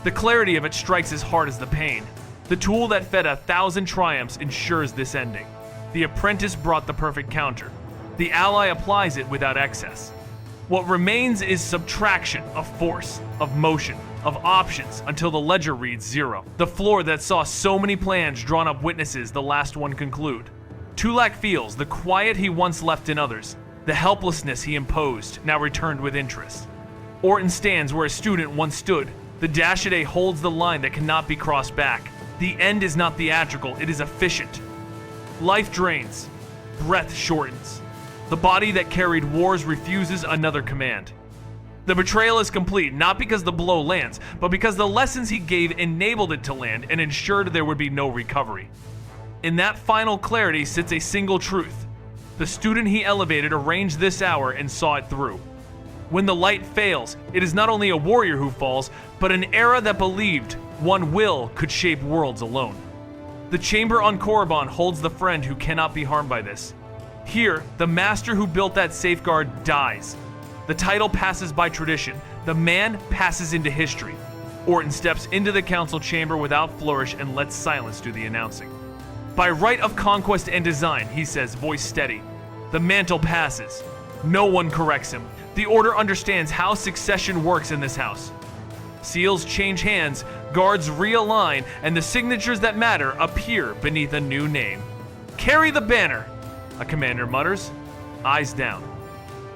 The clarity of it strikes as hard as the pain. The tool that fed 1,000 triumphs ensures this ending. The apprentice brought the perfect counter. The ally applies it without excess. What remains is subtraction of force, of motion, of options until the ledger reads 0. The floor that saw so many plans drawn up witnesses the last one conclude. Tulak feels the quiet he once left in others, the helplessness he imposed, now returned with interest. Orton stands where a student once stood. The Dashade holds the line that cannot be crossed back. The end is not theatrical, it is efficient. Life drains, breath shortens. The body that carried wars refuses another command. The betrayal is complete, not because the blow lands, but because the lessons he gave enabled it to land and ensured there would be no recovery. In that final clarity sits a single truth. The student he elevated arranged this hour and saw it through. When the light fails, it is not only a warrior who falls, but an era that believed one will could shape worlds alone. The chamber on Korriban holds the friend who cannot be harmed by this. Here, the master who built that safeguard dies. The title passes by tradition. The man passes into history. Orton steps into the council chamber without flourish and lets silence do the announcing. By right of conquest and design, he says, voice steady. The mantle passes. No one corrects him. The order understands how succession works in this house. Seals change hands, guards realign, and the signatures that matter appear beneath a new name. Carry the banner, a commander mutters, eyes down.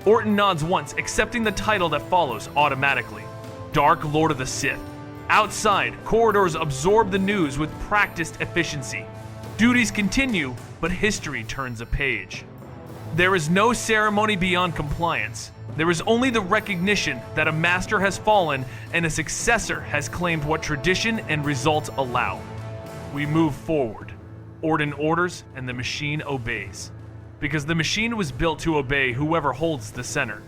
Orton nods once, accepting the title that follows automatically. Dark Lord of the Sith. Outside, corridors absorb the news with practiced efficiency. Duties continue, but history turns a page. There is no ceremony beyond compliance. There is only the recognition that a master has fallen and a successor has claimed what tradition and results allow. We move forward. Orton orders and the machine obeys. Because the machine was built to obey whoever holds the center.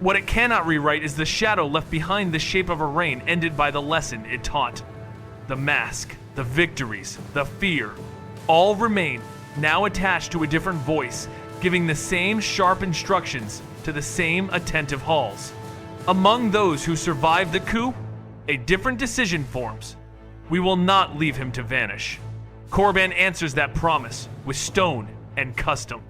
What it cannot rewrite is the shadow left behind the shape of a reign ended by the lesson it taught. The mask, the victories, the fear, all remain, now attached to a different voice, giving the same sharp instructions to the same attentive halls. Among those who survived the coup, a different decision forms. We will not leave him to vanish. Korriban answers that promise with stone and custom.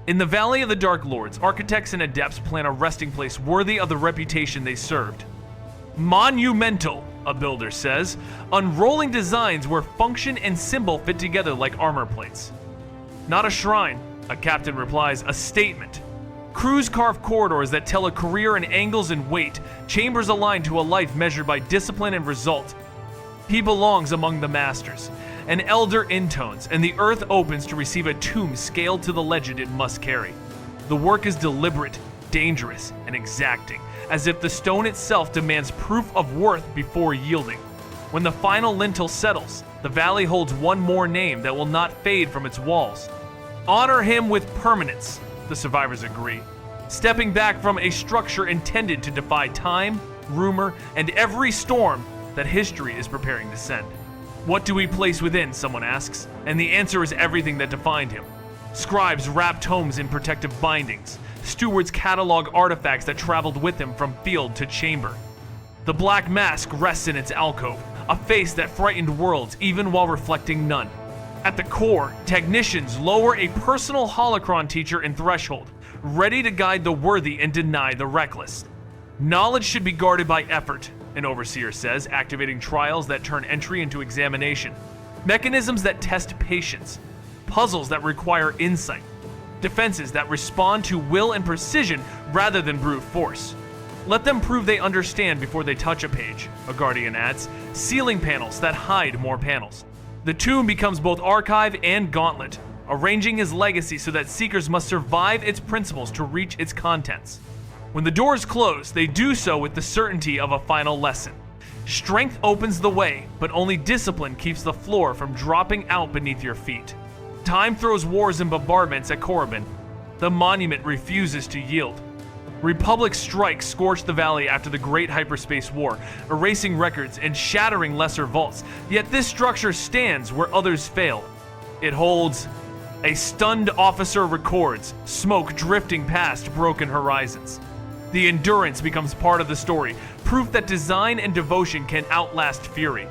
In the Valley of the Dark Lords, architects and adepts plan a resting place worthy of the reputation they served. Monumental, a builder says, unrolling designs where function and symbol fit together like armor plates. Not a shrine, a captain replies, a statement. Crews carve corridors that tell a career in angles and weight, chambers aligned to a life measured by discipline and result. He belongs among the masters. An elder intones, and the earth opens to receive a tomb scaled to the legend it must carry. The work is deliberate, dangerous, and exacting, as if the stone itself demands proof of worth before yielding. When the final lintel settles, the valley holds one more name that will not fade from its walls. Honor him with permanence, the survivors agree, stepping back from a structure intended to defy time, rumor, and every storm that history is preparing to send. What do we place within, someone asks, and the answer is everything that defined him. Scribes wrap tomes in protective bindings. Stewards catalog artifacts that traveled with him from field to chamber. The black mask rests in its alcove, a face that frightened worlds even while reflecting none. At the core, technicians lower a personal holocron teacher in threshold, ready to guide the worthy and deny the reckless. Knowledge should be guarded by effort, an overseer says, activating trials that turn entry into examination. Mechanisms that test patience. Puzzles that require insight. Defenses that respond to will and precision rather than brute force. Let them prove they understand before they touch a page, a guardian adds, ceiling panels that hide more panels. The tomb becomes both archive and gauntlet, arranging his legacy so that seekers must survive its principles to reach its contents. When the doors close, they do so with the certainty of a final lesson. Strength opens the way, but only discipline keeps the floor from dropping out beneath your feet. Time throws wars and bombardments at Korriban. The monument refuses to yield. Republic strikes scorch the valley after the Great Hyperspace War, erasing records and shattering lesser vaults, yet this structure stands where others fail. It holds. A stunned officer records, smoke drifting past broken horizons. The endurance becomes part of the story, proof that design and devotion can outlast fury.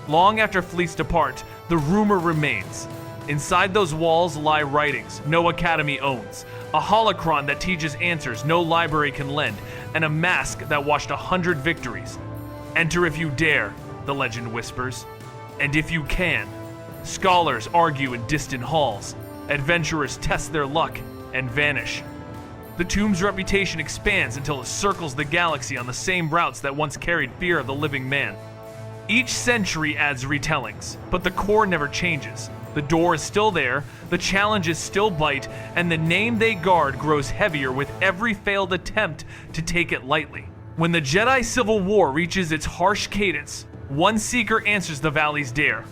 Long after fleets depart, the rumor remains. Inside those walls lie writings no academy owns, a holocron that teaches answers no library can lend, and a mask that watched 100 victories. Enter if you dare, the legend whispers. And if you can. Scholars argue in distant halls. Adventurers test their luck and vanish. The tomb's reputation expands until it circles the galaxy on the same routes that once carried fear of the living man. Each century adds retellings, but the core never changes. The door is still there, the challenges still bite, and the name they guard grows heavier with every failed attempt to take it lightly. When the Jedi Civil War reaches its harsh cadence, one seeker answers the valley's dare.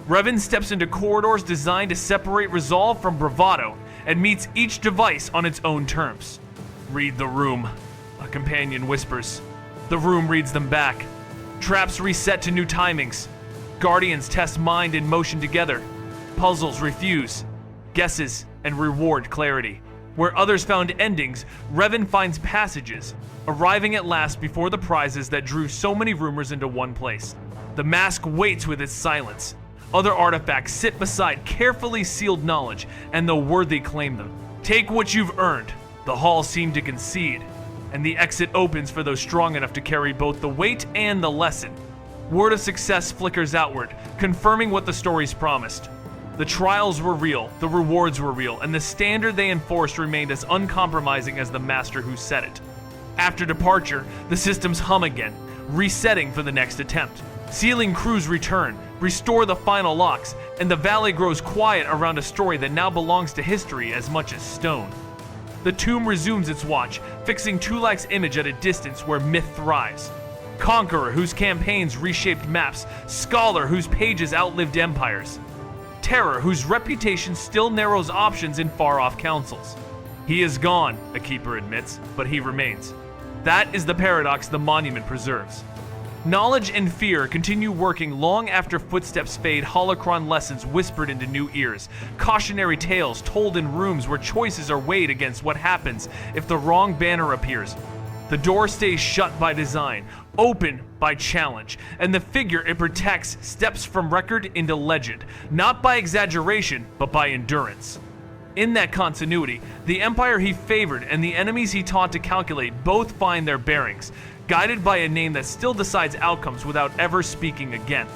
Revan steps into corridors designed to separate resolve from bravado, and meets each device on its own terms. Read the room, a companion whispers. The room reads them back. Traps reset to new timings. Guardians test mind and motion together. Puzzles refuse. Guesses and reward clarity. Where others found endings, Revan finds passages, arriving at last before the prizes that drew so many rumors into one place. The mask waits with its silence. Other artifacts sit beside carefully sealed knowledge, and the worthy claim them. Take what you've earned, the halls seem to concede, and the exit opens for those strong enough to carry both the weight and the lesson. Word of success flickers outward, confirming what the stories promised. The trials were real, the rewards were real, and the standard they enforced remained as uncompromising as the master who set it. After departure, the systems hum again, resetting for the next attempt. Sealing crews return, restore the final locks, and the valley grows quiet around a story that now belongs to history as much as stone. The tomb resumes its watch, fixing Tulak's image at a distance where myth thrives. Conqueror whose campaigns reshaped maps, scholar whose pages outlived empires. Terror whose reputation still narrows options in far-off councils. He is gone, a keeper admits, but he remains. That is the paradox the monument preserves. Knowledge and fear continue working long after footsteps fade, holocron lessons whispered into new ears, cautionary tales told in rooms where choices are weighed against what happens if the wrong banner appears. The door stays shut by design, open by challenge, and the figure it protects steps from record into legend, not by exaggeration, but by endurance. In that continuity, the empire he favored and the enemies he taught to calculate both find their bearings. guided by a name that still decides outcomes without ever speaking again.